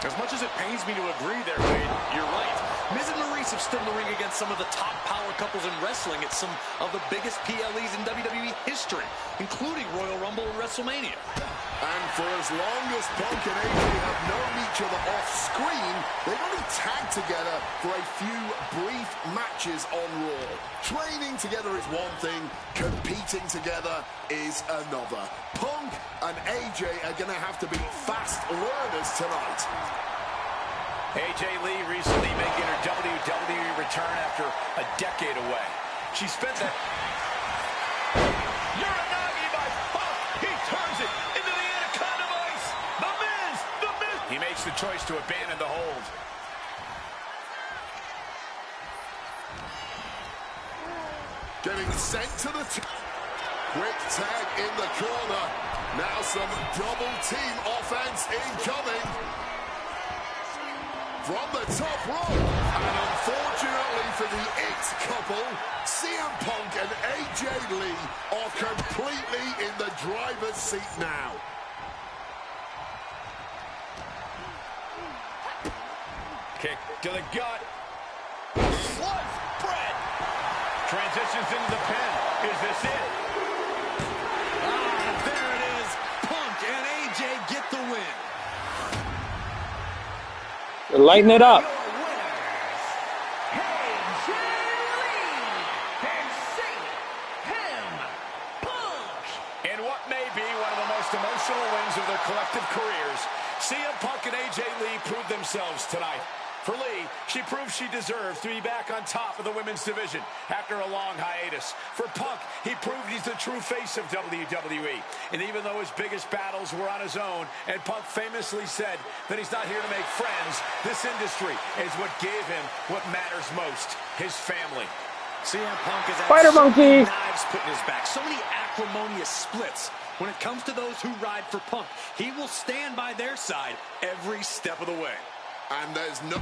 As much as it pains me to agree there, Wade, you're right. Miz and Maurice have stood in the ring against some of the top power couples in wrestling at some of the biggest PLEs in WWE history, including Royal Rumble and WrestleMania. And for as long as Punk and AJ have known each other off screen, they've only tagged together for a few brief matches on Raw. Training together is one thing, competing together is another. Punk and AJ are going to have to be fast learners tonight. AJ Lee recently making her WWE return after a decade away. She spent that... Uranagi by Punk. He turns it into the Anaconda Vice. The Miz. He makes the choice to abandon the hold. Getting sent to the... Quick tag in the corner. Now some double team offense incoming. From the top rope. And unfortunately for the It Couple, CM Punk and AJ Lee are completely in the driver's seat now. Kick to the gut. Sliced bread. Transitions into the pin. Is this it? Ah, there it is. Punk and AJ get the win. They're lighting it up. In what may be one of the most emotional wins of their collective careers, CM Punk and AJ Lee proved themselves tonight. For Lee, she proved she deserves to be back on top of the women's division after a long hiatus. For Punk, he proved he's the true face of WWE. And even though his biggest battles were on his own, and Punk famously said that he's not here to make friends, this industry is what gave him what matters most, his family. CM Punk has had Spider so Monkey. many knives put in his back, so many acrimonious splits. When it comes to those who ride for Punk, he will stand by their side every step of the way. And there's no...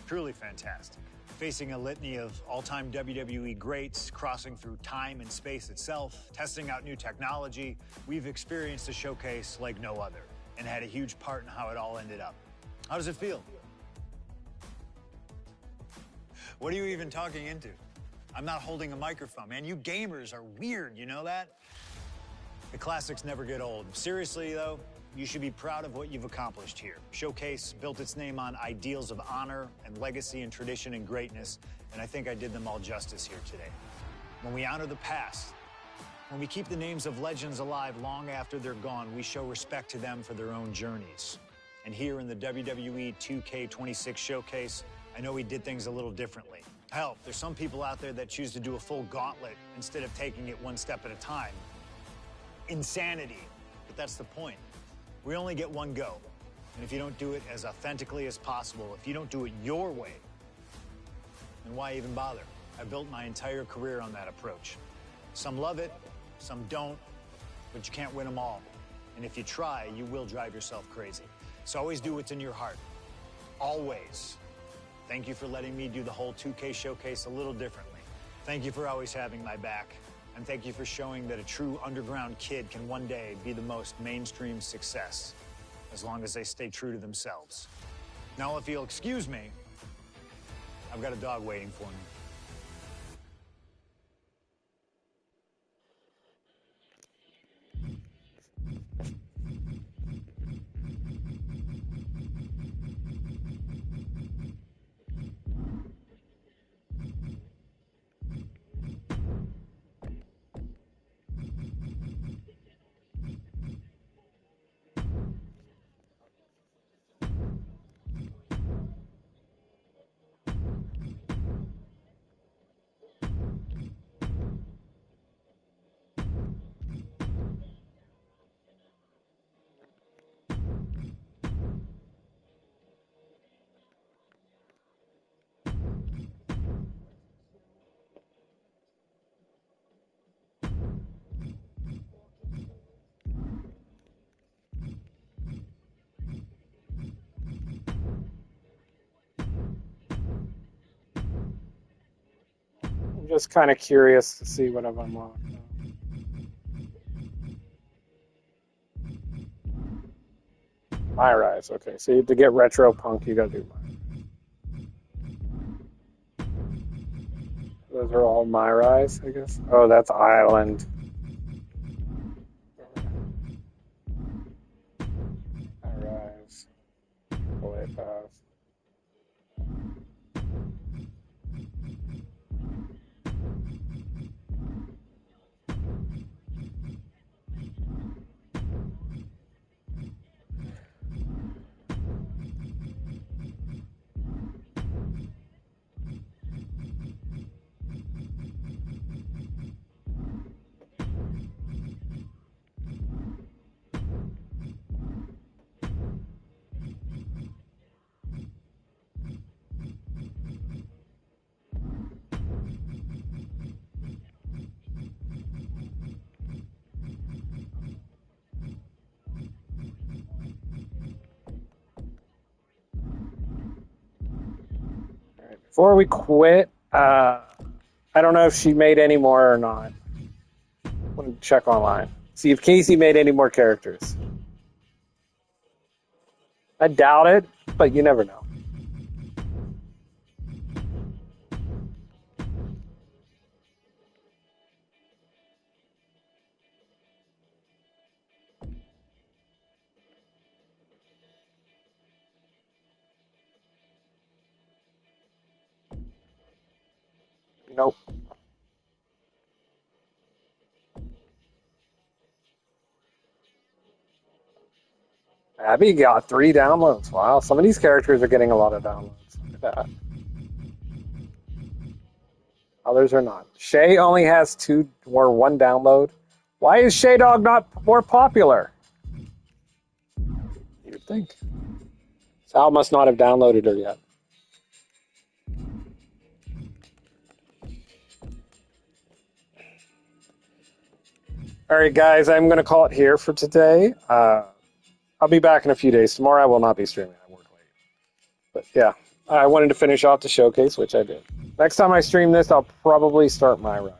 Truly fantastic. Facing a litany of all-time WWE greats, crossing through time and space itself, testing out new technology, we've experienced a showcase like no other and had a huge part in how it all ended up. How does it feel? What are you even talking into? I'm not holding a microphone, man. You gamers are weird, you know that? The classics never get old. Seriously, though, you should be proud of what you've accomplished here. Showcase built its name on ideals of honor and legacy and tradition and greatness, and I think I did them all justice here today. When we honor the past, when we keep the names of legends alive long after they're gone, we show respect to them for their own journeys. And here in the WWE 2K26 Showcase, I know we did things a little differently. Hell, there's some people out there that choose to do a full gauntlet instead of taking it one step at a time. Insanity. But that's the point. We only get one go. And if you don't do it as authentically as possible, if you don't do it your way, then why even bother? I built my entire career on that approach. Some love it, some don't, but you can't win them all. And if you try, you will drive yourself crazy. So always do what's in your heart. Always. Thank you for letting me do the whole 2K Showcase a little differently. Thank you for always having my back. And thank you for showing that a true underground kid can one day be the most mainstream success, as long as they stay true to themselves. Now, if you'll excuse me, I've got a dog waiting for me. I'm just kind of curious to see what I've unlocked. My Rise. Okay, so to get Retro Punk, you gotta do My. Those are all My Rise, I guess. Oh, that's Island. My Rise. Play Pass. Before we quit, I don't know if she made any more or not. I'm going to check online. See if Casey made any more characters. I doubt it, but you never know. Nope. Abby got 3 downloads. Wow, some of these characters are getting a lot of downloads. Look at that. Others are not. Shay only has 2 or 1 download. Why is Shay Dog not more popular? You'd think. Sal must not have downloaded her yet. All right, guys, I'm going to call it here for today. I'll be back in a few days. Tomorrow I will not be streaming. I work late. But yeah, I wanted to finish off the showcase, which I did. Next time I stream this, I'll probably start my ride.